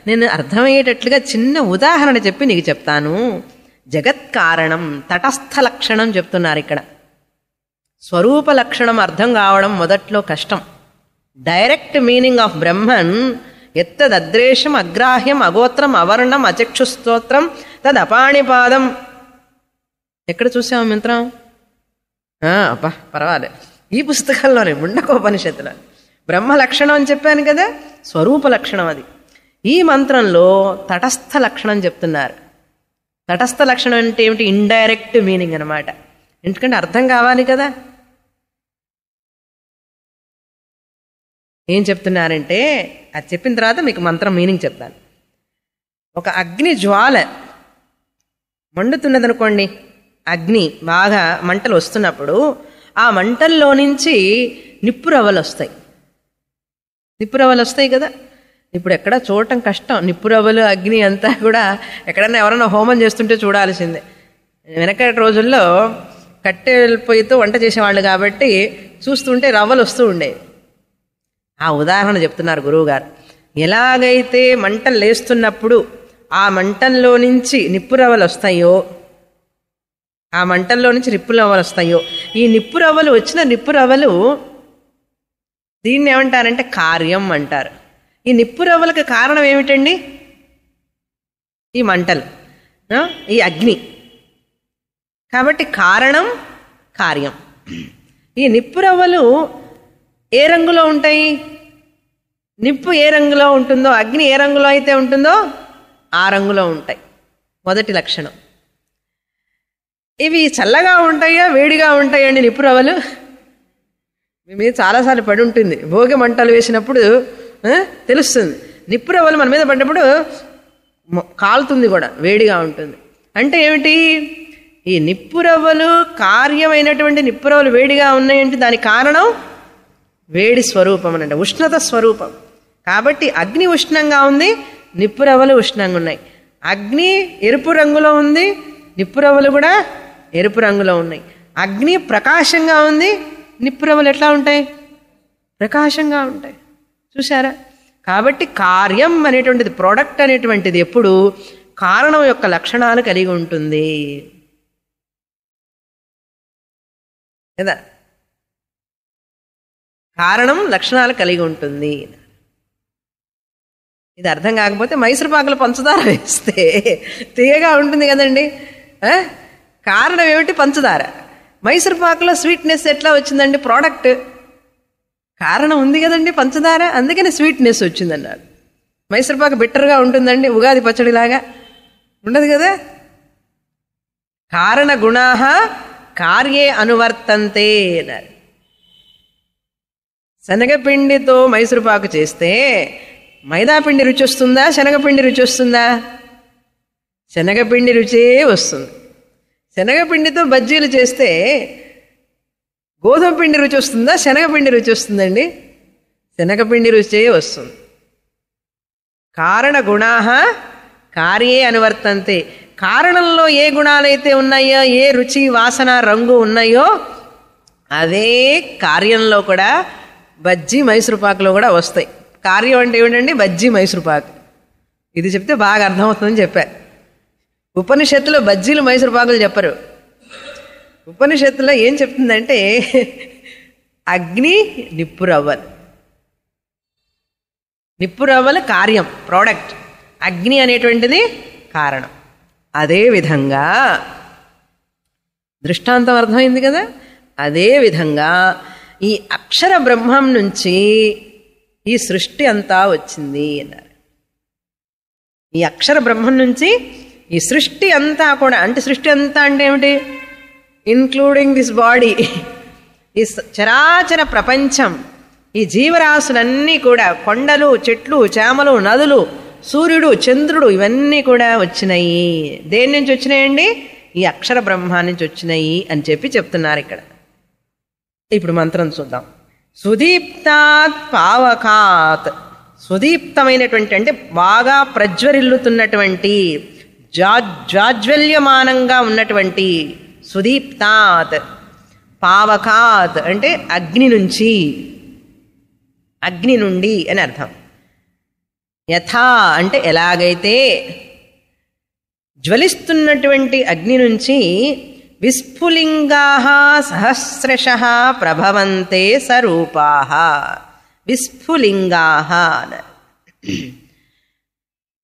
నేను అర్థమయ్యేటట్లుగా చిన్న ఉదాహరణ చెప్పి నీకు చెప్తాను. జగత్ కారణం తటస్థ లక్షణం చెప్తున్నారు ఇక్కడ. స్వరూప లక్షణం అర్థం కావడం మొదట్లో కష్టం. డైరెక్ట్ మీనింగ్ ఆఫ్ బ్రహ్మన్ ఎత్తదద్రేషం అగ్రాహ్యం అగోత్రం అవర్ణం అచక్షుస్తోత్రం తదపాణిపాదం. ఎక్కడ చూసాము మంత్రం? అబ్బా పర్వాలేదు, ఈ పుస్తకంలోనే ముండకోపనిషత్తులో బ్రహ్మ లక్షణం అని చెప్పాను కదా, స్వరూప లక్షణం అది. ఈ మంత్రంలో తటస్థ లక్షణం చెప్తున్నారు. తటస్థ లక్షణం అంటే ఏమిటి? ఇండైరెక్ట్ మీనింగ్ అనమాట. ఎందుకంటే అర్థం కావాలి కదా. ఏం చెప్తున్నారంటే అది చెప్పిన తర్వాత మీకు మంత్రం మీనింగ్ చెప్తాను. ఒక అగ్ని జ్వాల మండుతున్నదనుకోండి, అగ్ని బాగా మంటలు వస్తున్నప్పుడు ఆ మంటల్లో నుంచి నిప్పురవ్వలు వస్తాయి. నిప్పురవ్వలు వస్తాయి కదా. ఇప్పుడు ఎక్కడ చూడటం కష్టం. నిప్పురవ్వలు అగ్ని అంతా కూడా ఎక్కడన్నా ఎవరైనా హోమం చేస్తుంటే చూడాల్సిందే. వెనకటి రోజుల్లో కట్టెల పొయ్యితో వంట చేసేవాళ్ళు కాబట్టి చూస్తుంటే రవ్వలు వస్తూ ఉండేవి. ఆ ఉదాహరణ చెప్తున్నారు గురువుగారు. ఎలాగైతే మంటలు లేస్తున్నప్పుడు ఆ మంటల్లో నుంచి నిప్పురవ్వలు వస్తాయో, ఆ మంటల్లో నుంచి నిప్పురవ్వలు వస్తాయో, ఈ నిప్పురవ్వలు వచ్చిన నిప్పురవ్వలు దీన్ని ఏమంటారంటే కార్యం అంటారు. ఈ నిప్పురవ్వలకు కారణం ఏమిటండి? ఈ మంటలు, ఈ అగ్ని. కాబట్టి కారణం కార్యం. ఈ నిప్పురవ్వలు ఏ రంగులో ఉంటాయి? నిప్పు ఏ రంగులో ఉంటుందో, అగ్ని ఏ రంగులో అయితే ఉంటుందో ఆ రంగులో ఉంటాయి. మొదటి లక్షణం. ఇవి చల్లగా ఉంటాయా వేడిగా ఉంటాయండి నిప్పురవ్వలు? మీద చాలాసార్లు పడి ఉంటుంది. భోగి మంటలు వేసినప్పుడు తెలుస్తుంది. నిప్పురవ్వలు మన మీద పడినప్పుడు కాలుతుంది కూడా, వేడిగా ఉంటుంది. అంటే ఏమిటి? ఈ నిప్పురవ్వలు కార్యమైనటువంటి నిప్పురవ్వలు వేడిగా ఉన్నాయంటే దానికి కారణం వేడి స్వరూపం అనండి, ఉష్ణత స్వరూపం. కాబట్టి అగ్ని ఉష్ణంగా ఉంది, నిప్పురవ్వలు ఉష్ణంగా ఉన్నాయి. అగ్ని ఎరుపు రంగులో ఉంది, నిప్పురవ్వలు కూడా ఎరుపు రంగులో ఉన్నాయి. అగ్ని ప్రకాశంగా ఉంది, నిప్పురవ్వలు ఎట్లా ఉంటాయి? ప్రకాశంగా ఉంటాయి. చూసారా? కాబట్టి కార్యం అనేటువంటిది, ప్రోడక్ట్ అనేటువంటిది ఎప్పుడు కారణం యొక్క లక్షణాలు కలిగి ఉంటుంది కదా. కారణం లక్షణాలు కలిగి ఉంటుంది. ఇది అర్థం కాకపోతే మైసూర్ పాకులో పంచదార వేస్తే తీయగా ఉంటుంది కదండి. కారణం ఏమిటి? పంచదార. మైసూర్ పాకులో స్వీట్నెస్ ఎట్లా వచ్చిందండి? ప్రోడక్ట్. కారణం ఉంది కదండి పంచదార, అందుకని స్వీట్నెస్ వచ్చిందన్నారు. మైసూర్ పాకు బిట్టర్గా ఉంటుందండి, ఉగాది పచ్చడిలాగా ఉండదు కదా. కారణ గుణాః కార్యే అనువర్తంతే అన్నారు. శనగపిండితో మైసూరుపాకు చేస్తే మైదాపిండి రుచి వస్తుందా, శనగపిండి రుచి వస్తుందా? శనగపిండి రుచే వస్తుంది. శనగపిండితో బజ్జీలు చేస్తే గోధుమ పిండి రుచి వస్తుందా, శనగపిండి రుచి వస్తుందండి? శనగపిండి రుచే వస్తుంది. కారణ గుణాః కార్యే అనువర్తంతే. కారణంలో ఏ గుణాలైతే ఉన్నాయో, ఏ రుచి వాసన రంగు ఉన్నాయో అదే కార్యంలో కూడా బజ్జీ మైసూరుపాకులో కూడా వస్తాయి. కార్యం అంటే ఏమిటండి? బజ్జీ మైసూరుపాకు. ఇది చెప్తే బాగా అర్థమవుతుందని చెప్పారు. ఉపనిషత్తులో బజ్జీలు మైసూరుపాకులు చెప్పరు. ఉపనిషత్తులో ఏం చెప్తుందంటే అగ్ని నిప్పురవ్వలు. నిప్పురవ్వలు కార్యం, ప్రోడక్ట్. అగ్ని అనేటువంటిది కారణం. అదేవిధంగా దృష్టాంతం అర్థమైంది కదా. అదేవిధంగా ఈ అక్షర బ్రహ్మం నుంచి ఈ సృష్టి అంతా వచ్చింది అన్నారు. ఈ అక్షర బ్రహ్మం నుంచి ఈ సృష్టి అంతా కూడా, అంటే సృష్టి అంతా అంటే ఏమిటి? ఇన్క్లూడింగ్ దిస్ బాడీ, ఈ చరాచర ప్రపంచం, ఈ జీవరాశులన్నీ కూడా, కొండలు, చెట్లు, చేమలు, నదులు, సూర్యుడు, చంద్రుడు, ఇవన్నీ కూడా వచ్చినాయి. దేని నుంచి వచ్చినాయండి? ఈ అక్షర బ్రహ్మ నుంచి వచ్చినాయి అని చెప్తున్నారు ఇక్కడ. ఇప్పుడు మంత్రం చూద్దాం. సుదీప్తాత్ పావకాత్, సుదీప్తమైనటువంటి అంటే బాగా ప్రజ్వరిల్లుతున్నటువంటి, జాజ్వల్యమానంగా ఉన్నటువంటి, సుదీప్తాత్ పావకాత్ అంటే అగ్ని నుంచి, అగ్ని నుండి అని అర్థం. యథా అంటే ఎలాగైతే, జ్వలిస్తున్నటువంటి అగ్ని నుంచి విస్ఫులింగాః సహస్రశః ప్రభవంతే సరూపాః. విస్ఫులింగాః,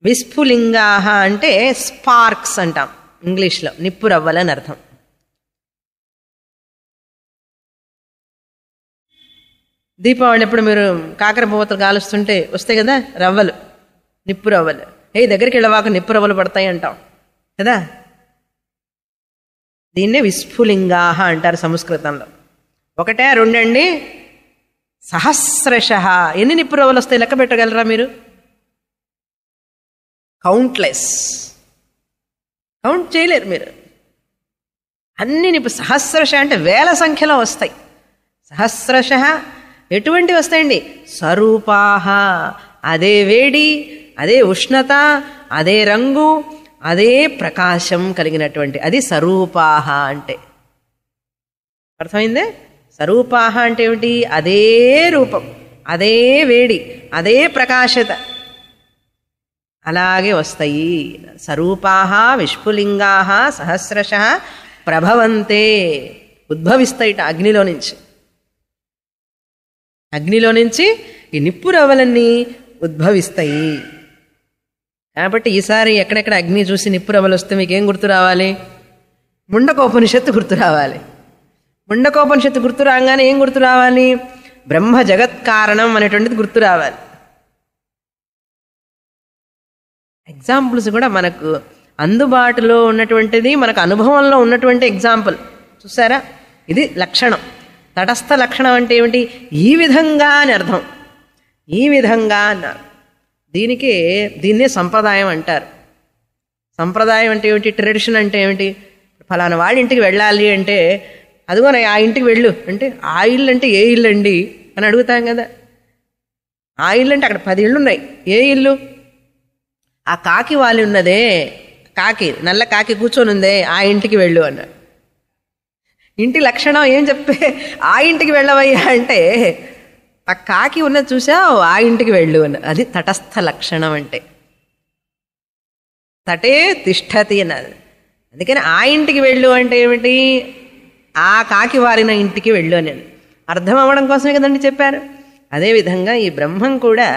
విస్ఫులింగాః అంటే స్పార్క్స్ అంటాం ఇంగ్లీష్లో, నిప్పురవ్వలని అర్థం. దీపావళి ఎప్పుడు మీరు కాకర పువ్వుతలు కాలుస్తుంటే వస్తాయి కదా రవ్వలు, నిప్పు రవ్వలు. దగ్గరికి వెళ్ళవాక నిప్పు రవ్వలు పడతాయి అంటాం కదా. దీన్నే విస్ఫులింగాః అంటారు సంస్కృతంలో. ఒకటే రెండండి? సహస్రశః. ఎన్ని నిప్పు రవ్వలు వస్తాయి లెక్క పెట్టగలరా మీరు? కౌంట్లెస్, కౌంట్ చేయలేరు మీరు. అన్ని నిప్పు, సహస్రశ అంటే వేల సంఖ్యలో వస్తాయి. సహస్రశ ఎటువంటివి వస్తాయండి? స్వరూపాః, అదే వేడి, అదే ఉష్ణత, అదే రంగు, అదే ప్రకాశం కలిగినటువంటి, అది స్వరూపాః అంటే. అర్థమైందే? స్వరూపాః అంటే ఏమిటి? అదే రూపం, అదే వేడి, అదే ప్రకాశత, అలాగే వస్తాయి. స్వరూపాః విస్ఫులింగాః సహస్రశః ప్రభవంతే, ఉద్భవిస్తాయిట అగ్నిలో నుంచి. అగ్నిలో నుంచి ఈ నిప్పు రవ్వలన్నీ ఉద్భవిస్తాయి. కాబట్టి ఈసారి ఎక్కడెక్కడ అగ్ని చూసి నిప్పు రవ్వలు వస్తే మీకేం గుర్తు రావాలి? ముండకోపనిషత్తు గుర్తు రావాలి. ముండకోపనిషత్తు గుర్తు రాగానే ఏం గుర్తు రావాలి? బ్రహ్మ జగత్కారణం అనేటువంటిది గుర్తు రావాలి. ఎగ్జాంపుల్స్ కూడా మనకు అందుబాటులో ఉన్నటువంటిది, మనకు అనుభవంలో ఉన్నటువంటి ఎగ్జాంపుల్ చూసారా? ఇది లక్షణం. తటస్థ లక్షణం అంటే ఏమిటి? ఈ విధంగా అని అర్థం. ఈ విధంగా అన్నారు. దీన్నే సంప్రదాయం అంటారు. సంప్రదాయం అంటే ఏమిటి? ట్రెడిషన్ అంటే ఏమిటి? ఫలానా వాడి ఇంటికి వెళ్ళాలి అంటే, అదిగో ఆ ఇంటికి వెళ్ళు అంటే, ఆ ఇల్లు అంటే ఏ ఇల్లు అండి అని అడుగుతాం కదా. ఆ ఇల్లు అంటే అక్కడ 10 ఇళ్ళు ఉన్నాయి. ఏ ఇల్లు? ఆ కాకి వాలి ఉన్నదే, కాకి, నల్ల కాకి కూర్చొని ఉందే, ఆ ఇంటికి వెళ్ళు అన్నాడు. ఇంటి లక్షణం ఏం చెప్పే ఆ ఇంటికి వెళ్ళవయ్యా అంటే, ఆ కాకి ఉన్నది చూసావు, ఆ ఇంటికి వెళ్ళు అన్న. అది తటస్థ లక్షణం అంటే. తటే తిష్టతి అన్నది. అందుకని ఆ ఇంటికి వెళ్ళు అంటే ఏమిటి? ఆ కాకి వారిన ఇంటికి వెళ్ళు అని అర్థం అవ్వడం కోసమే కదండి చెప్పారు. అదేవిధంగా ఈ బ్రహ్మం కూడా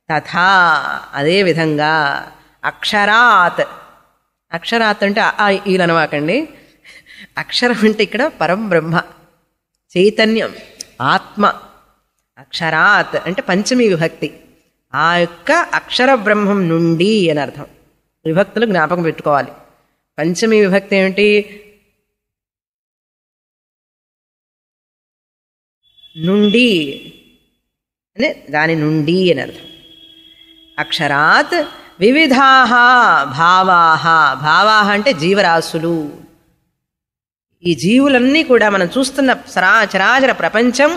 తథా, అదేవిధంగా అక్షరాత్. అక్షరాత్ అంటే ఈలనవాకండి. అక్షరం అంటే ఇక్కడ పరంబ్రహ్మ, చైతన్యం, ఆత్మ. అక్షరాత్ అంటే పంచమీ విభక్తి. ఆ యొక్క అక్షర బ్రహ్మం నుండి అని అర్థం. విభక్తులు జ్ఞాపకం పెట్టుకోవాలి. పంచమీ విభక్తి ఏమిటి? నుండి అనే దాని నుండి అని అర్థం. అక్షరాత్ వివిధాః భావాః. భావాః అంటే జీవరాశులు. ఈ జీవులన్నీ కూడా మనం చూస్తున్న చరాచర ప్రపంచం,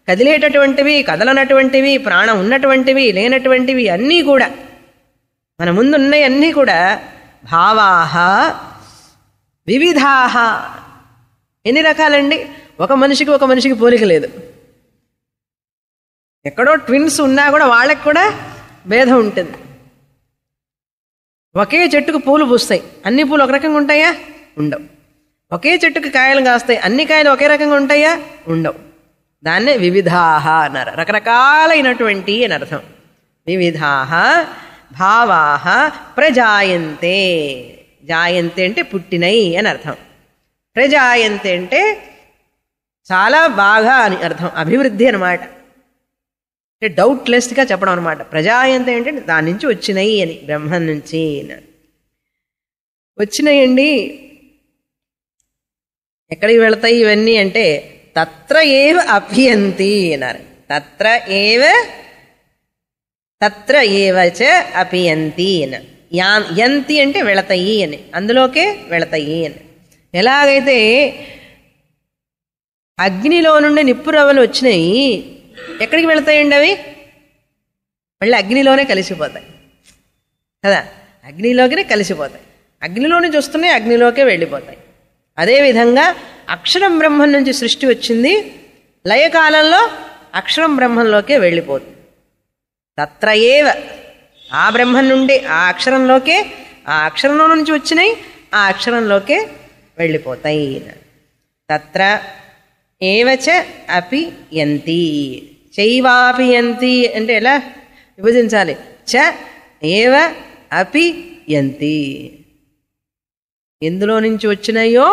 కదిలేటటువంటివి, కదలనటువంటివి, ప్రాణం ఉన్నటువంటివి, లేనటువంటివి అన్నీ కూడా మన ముందున్నాయి. అన్నీ కూడా భావాః వివిధాః. ఎన్ని రకాలండి? ఒక మనిషికి పోలిక లేదు. ఎక్కడో ట్విన్స్ ఉన్నా కూడా వాళ్ళకి కూడా భేదం ఉంటుంది. ఒకే చెట్టుకు పూలు పూస్తాయి, అన్ని పూలు ఒక రకంగా ఉంటాయా? ఉండవు. ఒకే చెట్టుకు కాయలు కాస్తాయి, అన్ని కాయలు ఒకే రకంగా ఉంటాయా? ఉండవు. దాన్నే వివిధాః అన్నారు. రకరకాలైనటువంటి అని అర్థం. వివిధాః భావాః ప్రజాయంతే. జాయంతే అంటే పుట్టినై అని అర్థం. ప్రజాయంతే అంటే చాలా బాగా అని అర్థం, అభివృద్ధి అనమాట. అంటే డౌట్లెస్గా చెప్పడం అనమాట. ప్రజాయంతే అంటే దాని నుంచి వచ్చినాయి అని, బ్రహ్మం నుంచి వచ్చినాయండి. ఎక్కడికి వెళతాయి ఇవన్నీ అంటే తత్ర ఏవ అపియంతి అన్నారు. తత్ర ఏవ చ అపియంతి అని. యంతి అంటే వెళతాయి అని, అందులోకే వెళతాయి అని. ఎలాగైతే అగ్నిలో నుండి నిప్పురవ్వలు వచ్చినాయి, ఎక్కడికి వెళతాయండి అవి? మళ్ళీ అగ్నిలోనే కలిసిపోతాయి కదా, అగ్నిలోకి కలిసిపోతాయి. అగ్నిలో నుంచి వస్తున్నాయి, అగ్నిలోకే వెళ్ళిపోతాయి. అదేవిధంగా అక్షరం బ్రహ్మం నుంచి సృష్టి వచ్చింది, లయకాలంలో అక్షరం బ్రహ్మంలోకే వెళ్ళిపోతుంది. తత్ర ఏవ, ఆ బ్రహ్మం నుండి ఆ అక్షరంలోకే, ఆ అక్షరంలో నుంచి వచ్చినాయి ఆ అక్షరంలోకే వెళ్ళిపోతాయి. తత్ర ఏవచ అపి యంతి, చైవాపి యంతి అంటే ఎలా విభజించాలి? చ ఏవ అపి యంతి, ఎందులో నుంచి వచ్చినాయో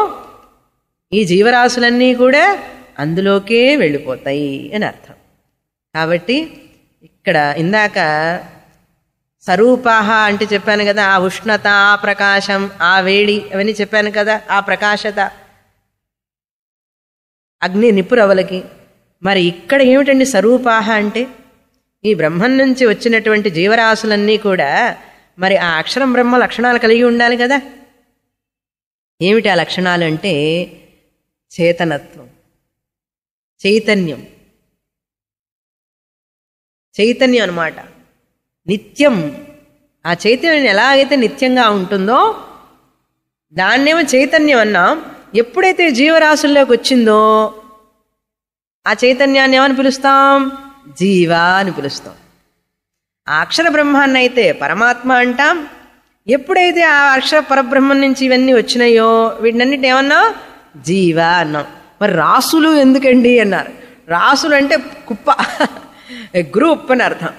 ఈ జీవరాశులన్నీ కూడా అందులోకే వెళ్ళిపోతాయి అని అర్థం. కాబట్టి ఇక్కడ ఇందాక స్వరూపాహ అంటే చెప్పాను కదా, ఆ ఉష్ణత, ఆ ప్రకాశం, ఆ వేడి అవన్నీ చెప్పాను కదా, ఆ ప్రకాశత అగ్ని నిప్పురవలకి. మరి ఇక్కడ ఏమిటండి స్వరూపాహ అంటే? ఈ బ్రహ్మం నుంచి వచ్చినటువంటి జీవరాశులన్నీ కూడా మరి ఆ అక్షరం బ్రహ్మ లక్షణాలు కలిగి ఉండాలి కదా. ఏమిటి ఆ లక్షణాలు అంటే? చేతనత్వం, చైతన్యం, చైతన్యం అన్నమాట. నిత్యం, ఆ చైతన్యం ఎలాగైతే నిత్యంగా ఉంటుందో దాన్నేమో చైతన్యం అన్నాం. ఎప్పుడైతే జీవరాశుల్లోకి వచ్చిందో ఆ చైతన్యాన్ని ఏమని పిలుస్తాం? జీవా అని పిలుస్తాం. ఆ అక్షర బ్రహ్మాన్ని అయితే పరమాత్మ అంటాం. ఎప్పుడైతే ఆ అక్షర పరబ్రహ్మం నుంచి ఇవన్నీ వచ్చినాయో వీటినన్నిటి ఏమన్నా? జీవా అన్నాం. మరి రాసులు ఎందుకండి అన్నారు. రాసులు అంటే కుప్ప, ఎ గ్రూప్ అని అర్థం.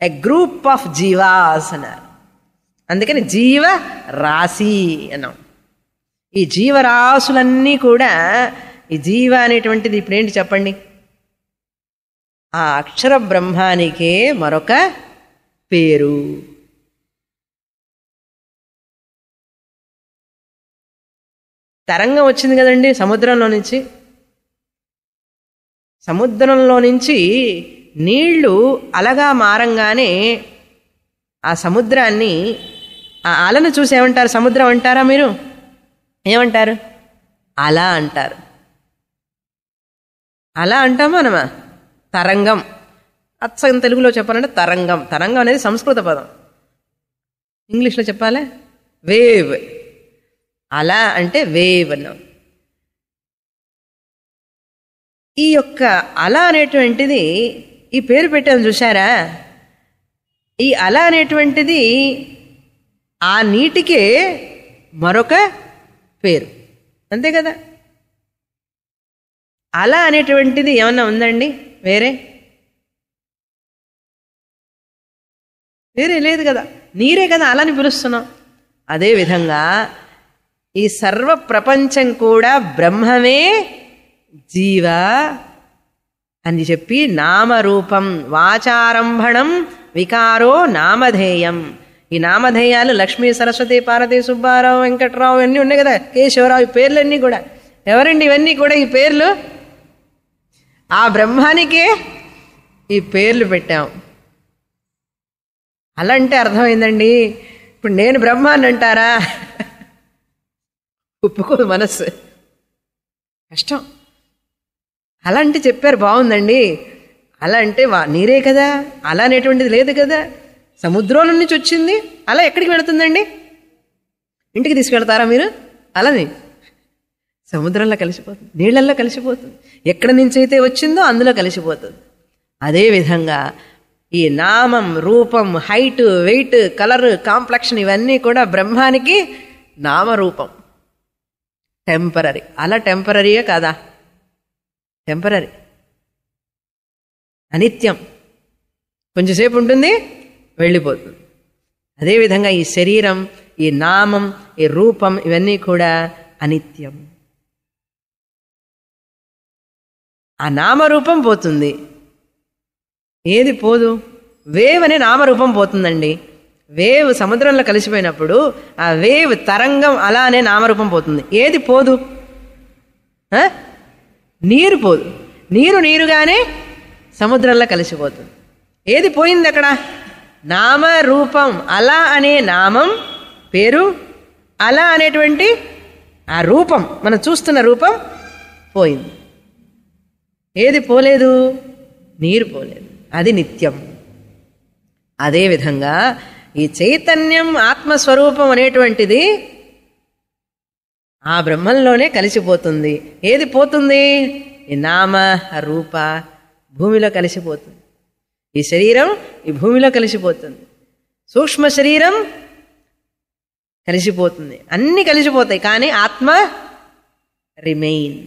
ఎ గ్రూప్ ఆఫ్ జీవాస్ అన్నారు. అందుకని జీవ రాశి అన్నాం. ఈ జీవరాశులన్నీ కూడా, ఈ జీవ అనేటువంటిది ఇప్పుడు ఏంటి చెప్పండి? ఆ అక్షర బ్రహ్మానికే మరొక పేరు. తరంగం వచ్చింది కదండి సముద్రంలో నుంచి. సముద్రంలో నుంచి నీళ్లు అలగా మారంగానే ఆ సముద్రాన్ని, ఆ అలను చూసి ఏమంటారు? సముద్రం అంటారా మీరు? ఏమంటారు? అల అంటారు. అలా అంటామా మనమా? తరంగం. అచ్చం తెలుగులో చెప్పాలంటే తరంగం. తరంగం అనేది సంస్కృత పదం. ఇంగ్లీష్లో చెప్పాలి వేవ్. అలా అంటే వేవ్ అన్నాం. ఈ యొక్క అల అనేటువంటిది, ఈ పేరు పెట్టాను చూసారా, ఈ అల అనేటువంటిది ఆ నీటికే మరొక పేరు, అంతే కదా. అల అనేటువంటిది ఏమన్నా ఉందండి వేరే? వేరే లేదు కదా. నీరే కదా అలని పిలుస్తున్నాం. అదేవిధంగా ఈ సర్వ ప్రపంచం కూడా బ్రహ్మమే జీవ అని చెప్పి నామరూపం వాచారంభణం వికారో నామధేయం. ఈ నామధేయాలు లక్ష్మీ, సరస్వతి, పార్వతి, సుబ్బారావు, వెంకట్రావు ఇవన్నీ ఉన్నాయి కదా, కేశవరావు, ఈ పేర్లన్నీ కూడా ఎవరండి? ఇవన్నీ కూడా ఈ పేర్లు ఆ బ్రహ్మానికే ఈ పేర్లు పెట్టాం. అలా అంటే అర్థమైందండి. ఇప్పుడు నేను బ్రహ్మాన్ని అంటారా? ఒప్పుకోదు మనస్సు, కష్టం. అలా అంటే చెప్పారు బాగుందండి. అలా అంటే నీరే కదా, అలా అనేటువంటిది లేదు కదా, సముద్రం నుంచి వచ్చింది. అలా ఎక్కడికి వెళుతుందండి? ఇంటికి తీసుకెళ్తారా మీరు? అలానే సముద్రంలో కలిసిపోతుంది, నీళ్లల్లో కలిసిపోతుంది. ఎక్కడి నుంచి అయితే వచ్చిందో అందులో కలిసిపోతుంది. అదేవిధంగా ఈ నామం, రూపం, హైట్, వెయిట్, కలర్, కాంప్లెక్షన్ ఇవన్నీ కూడా బ్రహ్మానికి నామరూపం. టెంపరరీ. అలా టెంపరరీయే కాదా? టెంపరరీ, అనిత్యం. కొంచెంసేపు ఉంటుంది, వెళ్ళిపోతుంది. అదేవిధంగా ఈ శరీరం, ఈ నామం, ఈ రూపం ఇవన్నీ కూడా అనిత్యం. ఆ నామరూపం పోతుంది, ఏది పోదు? వేవ్ అనే నామరూపం పోతుందండి. వేవ్ సముద్రంలో కలిసిపోయినప్పుడు ఆ వేవ్ తరంగం అలా అనే నామరూపం పోతుంది. ఏది పోదు? నీరు పోదు. నీరుగానే సముద్రంలో కలిసిపోతుంది. ఏది పోయింది అక్కడ? నామ రూపం. అలా అనే నామం పేరు, అలా అనేటువంటి ఆ రూపం, మనం చూస్తున్న రూపం పోయింది. ఏది పోలేదు? నీరు పోలేదు. అది నిత్యం. అదేవిధంగా ఈ చైతన్యం ఆత్మస్వరూపం అనేటువంటిది ఆ బ్రహ్మంలోనే కలిసిపోతుంది. ఏది పోతుంది? ఈ నామ రూప భూమిలో కలిసిపోతుంది. ఈ శరీరం ఈ భూమిలో కలిసిపోతుంది. సూక్ష్మ శరీరం కలిసిపోతుంది. అన్నీ కలిసిపోతాయి, కానీ ఆత్మ రిమైన్.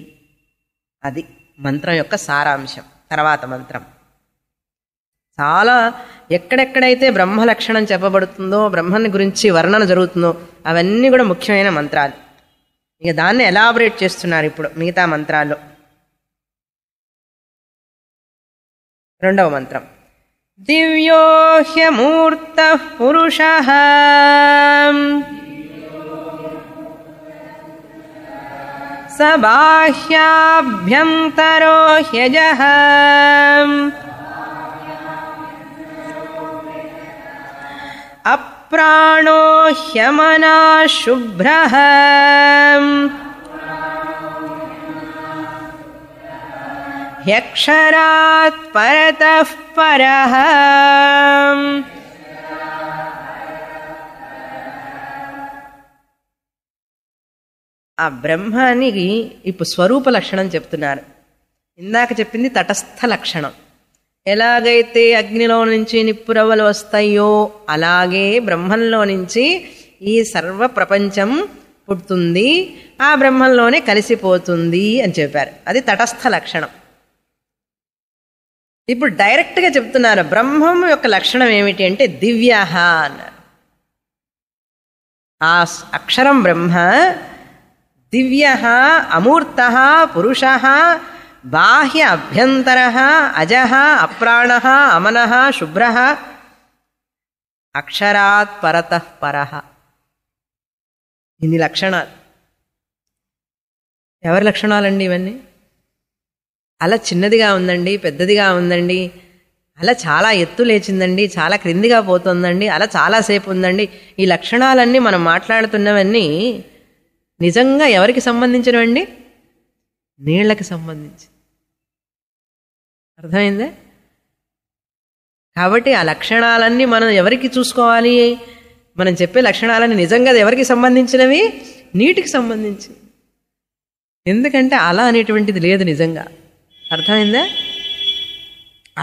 అది మంత్రం యొక్క సారాంశం. తర్వాత మంత్రం చాలా ఎక్కడెక్కడైతే బ్రహ్మ లక్షణం చెప్పబడుతుందో, బ్రహ్మని గురించి వర్ణన జరుగుతుందో అవన్నీ కూడా ముఖ్యమైన మంత్రాలు. ఇక దాన్ని ఎలాబరేట్ చేస్తున్నారు ఇప్పుడు మిగతా మంత్రాల్లో. రెండవ మంత్రం దివ్యో హ్యమూర్తః పురుషః స బాహ్యాభ్యంతరో హ్యజః అప్రాణో హ్యమనా శుభ్రః హ్యక్షరాత్ పరతః పరః. ఆ బ్రహ్మానికి ఇప్పుడు స్వరూప లక్షణం చెప్తున్నారు. ఇందాక చెప్పింది తటస్థ లక్షణం. ఎలాగైతే అగ్నిలో నుంచి నిప్పురవ్వలు వస్తాయో అలాగే బ్రహ్మంలో నుంచి ఈ సర్వ ప్రపంచం పుడుతుంది, ఆ బ్రహ్మంలోనే కలిసిపోతుంది అని చెప్పారు. అది తటస్థ లక్షణం. ఇప్పుడు డైరెక్ట్గా చెప్తున్నారు బ్రహ్మం యొక్క లక్షణం ఏమిటి అంటే దివ్య అన్నారు. ఆ అక్షరం బ్రహ్మ దివ్య అమూర్త పురుష బాహ్య అభ్యంతర అజః అప్రాణ అమనః శుభ్ర అక్షరాత్ పరతః పరః. ఇన్ని లక్షణాలు. ఎవరి లక్షణాలండి ఇవన్నీ? అలా చిన్నదిగా ఉందండి, పెద్దదిగా ఉందండి, అలా చాలా ఎత్తు లేచిందండి, చాలా క్రిందిగా పోతుందండి, అలా చాలాసేపు ఉందండి. ఈ లక్షణాలన్నీ మనం మాట్లాడుతున్నవన్నీ నిజంగా ఎవరికి సంబంధించినవండి? నీళ్లకి సంబంధించి. అర్థమైందే? కాబట్టి ఆ లక్షణాలన్నీ మనం ఎవరికి చూసుకోవాలి? మనం చెప్పే లక్షణాలన్నీ నిజంగా ఎవరికి సంబంధించినవి? నీటికి సంబంధించి. ఎందుకంటే అలా అనేటువంటిది లేదు నిజంగా. అర్థమైందా?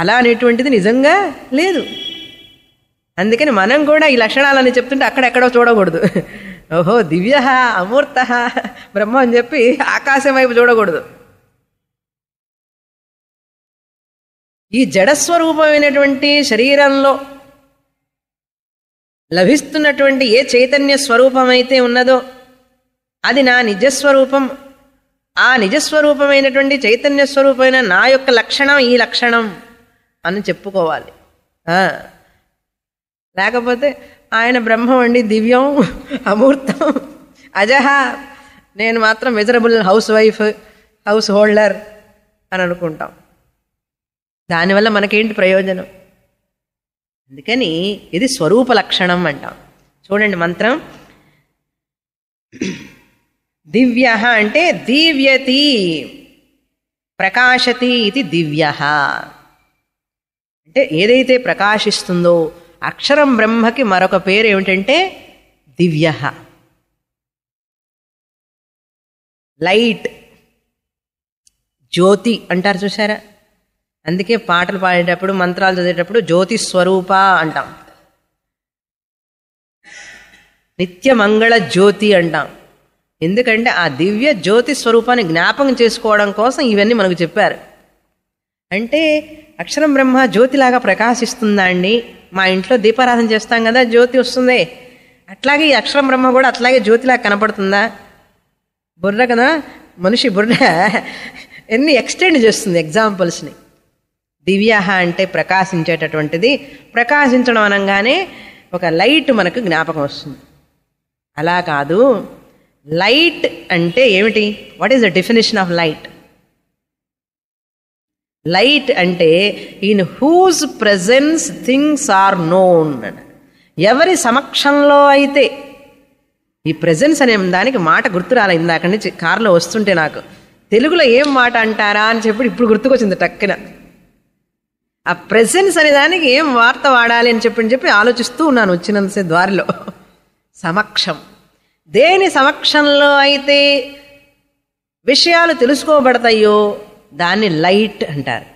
అలా అనేటువంటిది నిజంగా లేదు. అందుకని మనం కూడా ఈ లక్షణాలని చెప్తుంటే అక్కడెక్కడో చూడకూడదు. ఓహో దివ్య అమూర్త బ్రహ్మ అని చెప్పి ఆకాశం వైపు చూడకూడదు. ఈ జడస్వరూపమైనటువంటి శరీరంలో లభిస్తున్నటువంటి ఏ చైతన్య స్వరూపమైతే ఉన్నదో అది నా నిజస్వరూపం. ఆ నిజస్వరూపమైనటువంటి చైతన్య స్వరూపమైన నా యొక్క లక్షణం ఈ లక్షణం అని చెప్పుకోవాలి. లేకపోతే ఆయన బ్రహ్మం అండి, దివ్యం, అమూర్తం, అజహ, నేను మాత్రం miserable house wife, house holder అని అనుకుంటాం. దానివల్ల మనకేంటి ప్రయోజనం? అందుకని ఇది స్వరూప లక్షణం అంటాం. చూడండి మంత్రం. దివ్య అంటే దివ్యతి, ప్రకాశతి ఇది దివ్య అంటే ఏదైతే ప్రకాశిస్తుందో అక్షరం బ్రహ్మకి మరొక పేరు ఏమిటంటే దివ్య. లైట్, జ్యోతి అంటారు చూసారా? అందుకే పాటలు పాడేటప్పుడు మంత్రాలు చదివేటప్పుడు జ్యోతి స్వరూప అంటాం, నిత్యమంగళ జ్యోతి అంటాం. ఎందుకంటే ఆ దివ్య జ్యోతి స్వరూపాన్ని జ్ఞాపకం చేసుకోవడం కోసం ఇవన్నీ మనకు చెప్పారు. అంటే అక్షరం బ్రహ్మ జ్యోతిలాగా ప్రకాశిస్తుందా అండి? మా ఇంట్లో దీపారాధన చేస్తాం కదా, జ్యోతి వస్తుంది. అట్లాగే ఈ అక్షరం బ్రహ్మ కూడా అట్లాగే జ్యోతిలాగా కనపడుతుందా? బుర్ర కదా, మనిషి బుర్ర ఎన్ని ఎక్స్టెండ్ చేస్తుంది ఎగ్జాంపుల్స్ని. దివ్య అంటే ప్రకాశించేటటువంటిది. ప్రకాశించడం అనగానే ఒక లైట్ మనకు జ్ఞాపకం వస్తుంది. అలా కాదు. లైట్ అంటే ఏమిటి? What is the definition of light? Light అంటే in whose presence things are known. ఎవరి సమక్షంలో అయితే, ఈ ప్రెజెన్స్ అనే దానికి మాట గుర్తు రాలే ఇందాక నుంచి కారులో వస్తుంటే, నాకు తెలుగులో ఏం మాట అంటారా అని చెప్పి ఇప్పుడు గుర్తుకొచ్చింది టక్కున. ఆ ప్రెజెన్స్ అనే దానికి ఏం వార్త వాడాలి అని చెప్పి ఆలోచిస్తూ ఉన్నాను వచ్చినంతసే ద్వారిలో. సమక్షం, దేని సమక్షంలో అయితే విషయాలు తెలుసుకోబడతాయో దాన్ని లైట్ అంటారు.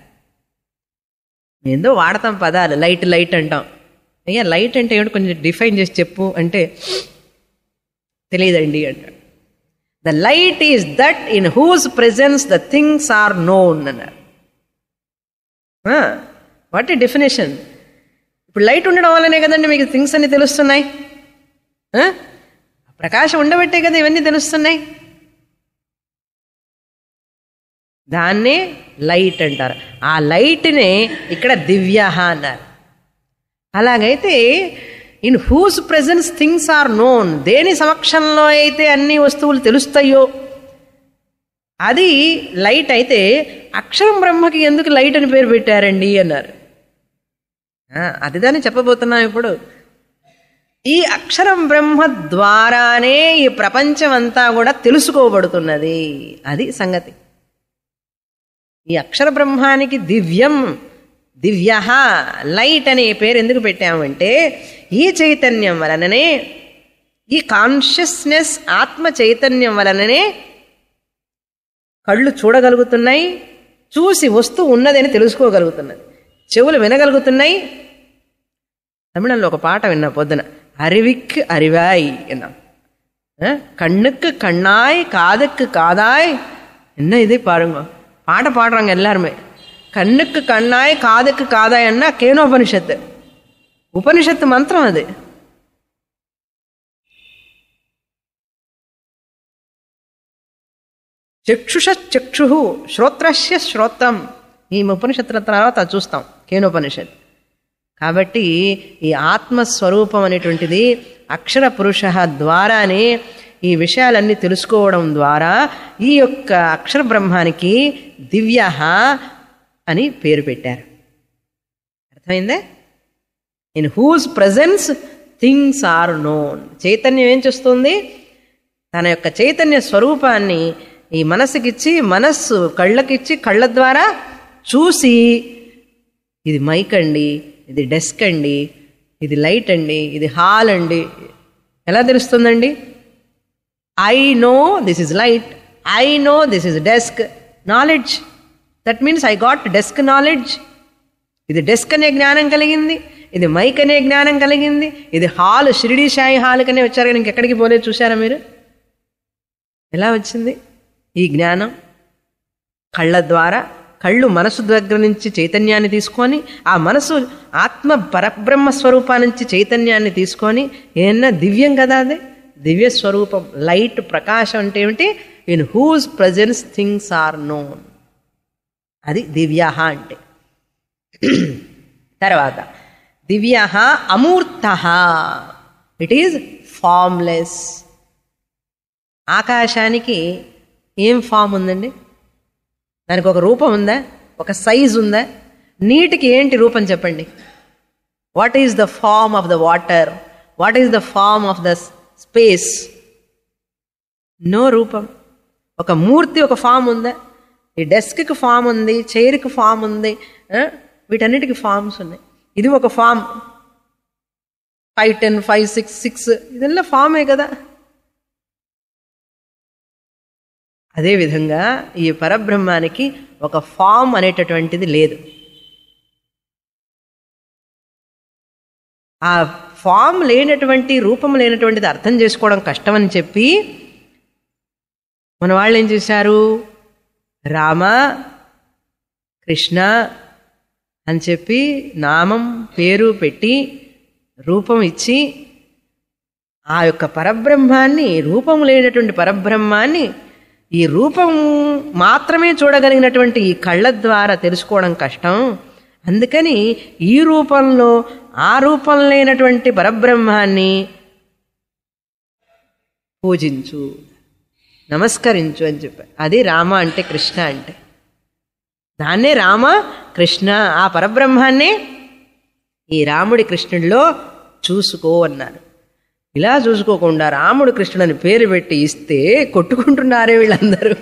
ఏందో వాడతాం పదాలు, లైట్ లైట్ అంటాం. అయ్యా లైట్ అంటే ఏమిటి కొంచెం డిఫైన్ చేసి చెప్పు అంటే తెలియదండి అంటాడు. The light is that in whose presence the things are known అన్నారు. What a definition. ఇప్పుడు లైట్ ఉండడం వల్లనే కదండి మీకు థింగ్స్ అన్ని తెలుస్తున్నాయి. ప్రకాశం ఉండబట్టే కదా ఇవన్నీ తెలుస్తున్నాయి. దాన్నే లైట్ అంటారు. ఆ లైట్నే ఇక్కడ దివ్య అన్నారు. అలాగైతే in whose presence things are known, దేని సమక్షంలో అయితే అన్ని వస్తువులు తెలుస్తాయో అది లైట్ అయితే, అక్షరం బ్రహ్మకి ఎందుకు లైట్ అని పేరు పెట్టారండి అన్నారు. అది దాన్ని చెప్పబోతున్నాం ఇప్పుడు. ఈ అక్షరం బ్రహ్మ ద్వారానే ఈ ప్రపంచం అంతా కూడా తెలుసుకోబడుతున్నది. అది సంగతి. ఈ అక్షర బ్రహ్మానికి దివ్యం, దివ్య లైట్ అనే పేరు ఎందుకు పెట్టామంటే, ఈ చైతన్యం వలననే, ఈ కాన్షియస్నెస్ ఆత్మ చైతన్యం వలననే కళ్ళు చూడగలుగుతున్నాయి, చూసి వస్తువు ఉన్నదని తెలుసుకోగలుగుతున్నది, చెవులు వినగలుగుతున్నాయి. తమిళంలో ఒక పాట విన్నా పొద్దున, అరివిక్ అరివాయ్ అన్నా, కண்ணுக்கு கண்ணாய் காதுக்கு காதாய். என்ன இது பாருங்க, பாட்ட பாடுறாங்க எல்லாருமே. கண்ணுக்கு கண்ணாய் காதுக்கு காதாய் அண்ணா கேனோபனிஷத்து, ఉపనిషత్తు మంత్రం అది. చక్షుష చక్షు, శ్రోత్రస్య శ్రోత్రం. ఈ ఉపనిషత్తుల తర్వాత చూస్తాం కేనోపనిషత్. కాబట్టి ఈ ఆత్మస్వరూపం అనేటువంటిది అక్షర పురుష ద్వారానే ఈ విషయాలన్నీ తెలుసుకోవడం ద్వారా ఈ యొక్క అక్షర బ్రహ్మానికి దివ్య అని పేరు పెట్టారు. అర్థమైందే? In whose presence things are known. చైతన్యం ఏం చేస్తుంది? తన యొక్క చైతన్య స్వరూపాన్ని ఈ మనసుకిచ్చి, మనస్సు కళ్ళకిచ్చి, కళ్ళ ద్వారా చూసి ఇది మైక్ అండి, ఇది డెస్క్ అండి, ఇది లైట్ అండి, ఇది హాల్ అండి. ఎలా తెలుస్తుందండి? I know this is light, I know this is desk. Knowledge, that means I got desk knowledge. ఇది డెస్క్ అనే జ్ఞానం కలిగింది, ఇది మైక్ అనే జ్ఞానం కలిగింది, ఇది హాల్, షిరిడి సాయి హాల్ కనే వచ్చారు కానీ ఇంకెక్కడికి పోలేదు. చూసారా మీరు ఎలా వచ్చింది ఈ జ్ఞానం? కళ్ళ ద్వారా, కళ్ళు మనసు దగ్గర నుంచి చైతన్యాన్ని తీసుకొని, ఆ మనసు ఆత్మ పరబ్రహ్మ స్వరూపా నుంచి చైతన్యాన్ని తీసుకొని, ఏమన్నా దివ్యం కదా అది, దివ్య స్వరూపం. లైట్, ప్రకాశం అంటే ఏమిటి? In whose presence things are known. అది దివ్య అంటే. తర్వాత దివ్య అమూర్త, ఇట్ ఈజ్ ఫామ్లెస్. ఆకాశానికి ఏం ఫామ్ ఉందండి? దానికి ఒక రూపం ఉందా? ఒక సైజ్ ఉందా? నీటికి ఏంటి రూపం చెప్పండి? What is the form of the water? What is the form of the space? No రూపం. ఒక మూర్తి, ఒక ఫామ్ ఉందా? ఈ డెస్క్కి ఫామ్ ఉంది, చైర్కి ఫామ్ ఉంది, వీటన్నిటికీ ఫామ్స్ ఉన్నాయి. ఇది ఒక ఫామ్. 5, 10, 5, 6, 6 ఇదెల్లా ఫామే కదా. అదేవిధంగా ఈ పరబ్రహ్మానికి ఒక ఫామ్ అనేటటువంటిది లేదు. ఆ ఫామ్ లేనటువంటి, రూపం లేనటువంటిది అర్థం చేసుకోవడం కష్టమని చెప్పి మన వాళ్ళు ఏం చేశారు? రామ, కృష్ణ అని చెప్పి నామం, పేరు పెట్టి, రూపం ఇచ్చి, ఆ యొక్క పరబ్రహ్మాన్ని, రూపం లేనటువంటి పరబ్రహ్మాన్ని ఈ రూపం మాత్రమే చూడగలిగినటువంటి ఈ కళ్ళ ద్వారా తెలుసుకోవడం కష్టం. అందుకని ఈ రూపంలో ఆ రూపం లేనటువంటి పరబ్రహ్మాన్ని పూజించు, నమస్కరించు అని చెప్పారు. అది రామ అంటే, కృష్ణ అంటే. దాన్నే రామ కృష్ణ, ఆ పరబ్రహ్మాన్నే ఈ రాముడి కృష్ణుడిలో చూసుకో అన్నారు. ఇలా చూసుకోకుండా రాముడు కృష్ణుడని పేరు పెట్టి ఇస్తే కొట్టుకుంటున్నారే వీళ్ళందరూ.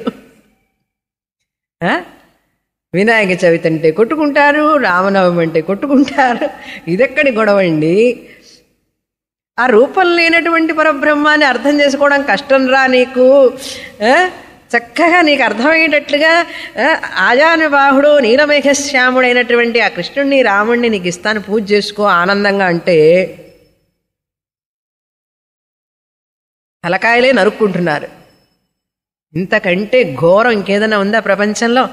వినాయక చవితి అంటే కొట్టుకుంటారు, రామనవమి అంటే కొట్టుకుంటారు. ఇదెక్కడి గొడవ అండి? ఆ రూపం లేనటువంటి పరబ్రహ్మాన్ని అర్థం చేసుకోవడం కష్టం రా నీకు. చక్కగా నీకు అర్థమయ్యేటట్లుగా ఆజానుబాహుడు నీలమేఘశ్యాముడైనటువంటి ఆ కృష్ణుడిని రాముడిని నీకు ఇస్తాను, పూజ చేసుకో ఆనందంగా అంటే తలకాయలే నరుక్కుంటున్నారు. ఇంతకంటే ఘోరం ఇంకేదైనా ఉందా ప్రపంచంలో?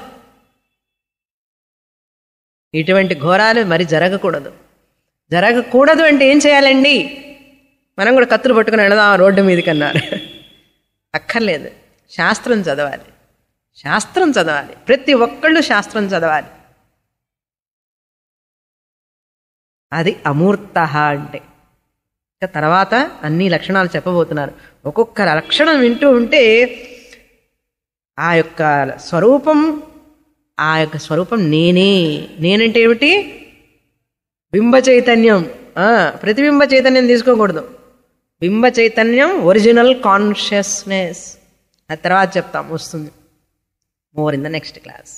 ఇటువంటి ఘోరాలు మరి జరగకూడదు. జరగకూడదు అంటే ఏం చేయాలండి? మనం కూడా కత్తులు పట్టుకుని వెళదాం రోడ్డు మీదకి అన్నారు. అక్కర్లేదు, శాస్త్రం చదవాలి. శాస్త్రం చదవాలి, ప్రతి ఒక్కళ్ళు శాస్త్రం చదవాలి. అది అమూర్త అంటే. తర్వాత అన్ని లక్షణాలు చెప్పబోతున్నారు. ఒక్కొక్క లక్షణం వింటూ ఉంటే ఆ యొక్క స్వరూపం నేనంటే ఏమిటి? బింబ చైతన్యం. ప్రతిబింబ చైతన్యం తీసుకోకూడదు. బింబ చైతన్యం, ఒరిజినల్ కాన్షియస్నెస్. ఆ తర్వాత చెప్తాం, వస్తుంది more in the next class.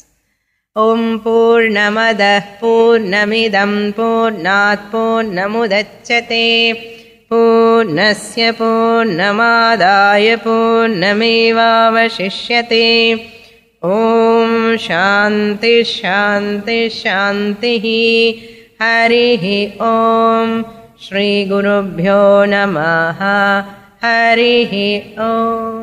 ఓం పూర్ణమదః పూర్ణమిదం పూర్ణాత్ పూర్ణముదచ్యతే పూర్ణస్య పూర్ణమాదాయ పూర్ణమేవావశిష్యతే. ఓం శాంతి శాంతి శాంతి. హరి ఓం. శ్రీ గురుభ్యో నమః. హరి ఓం.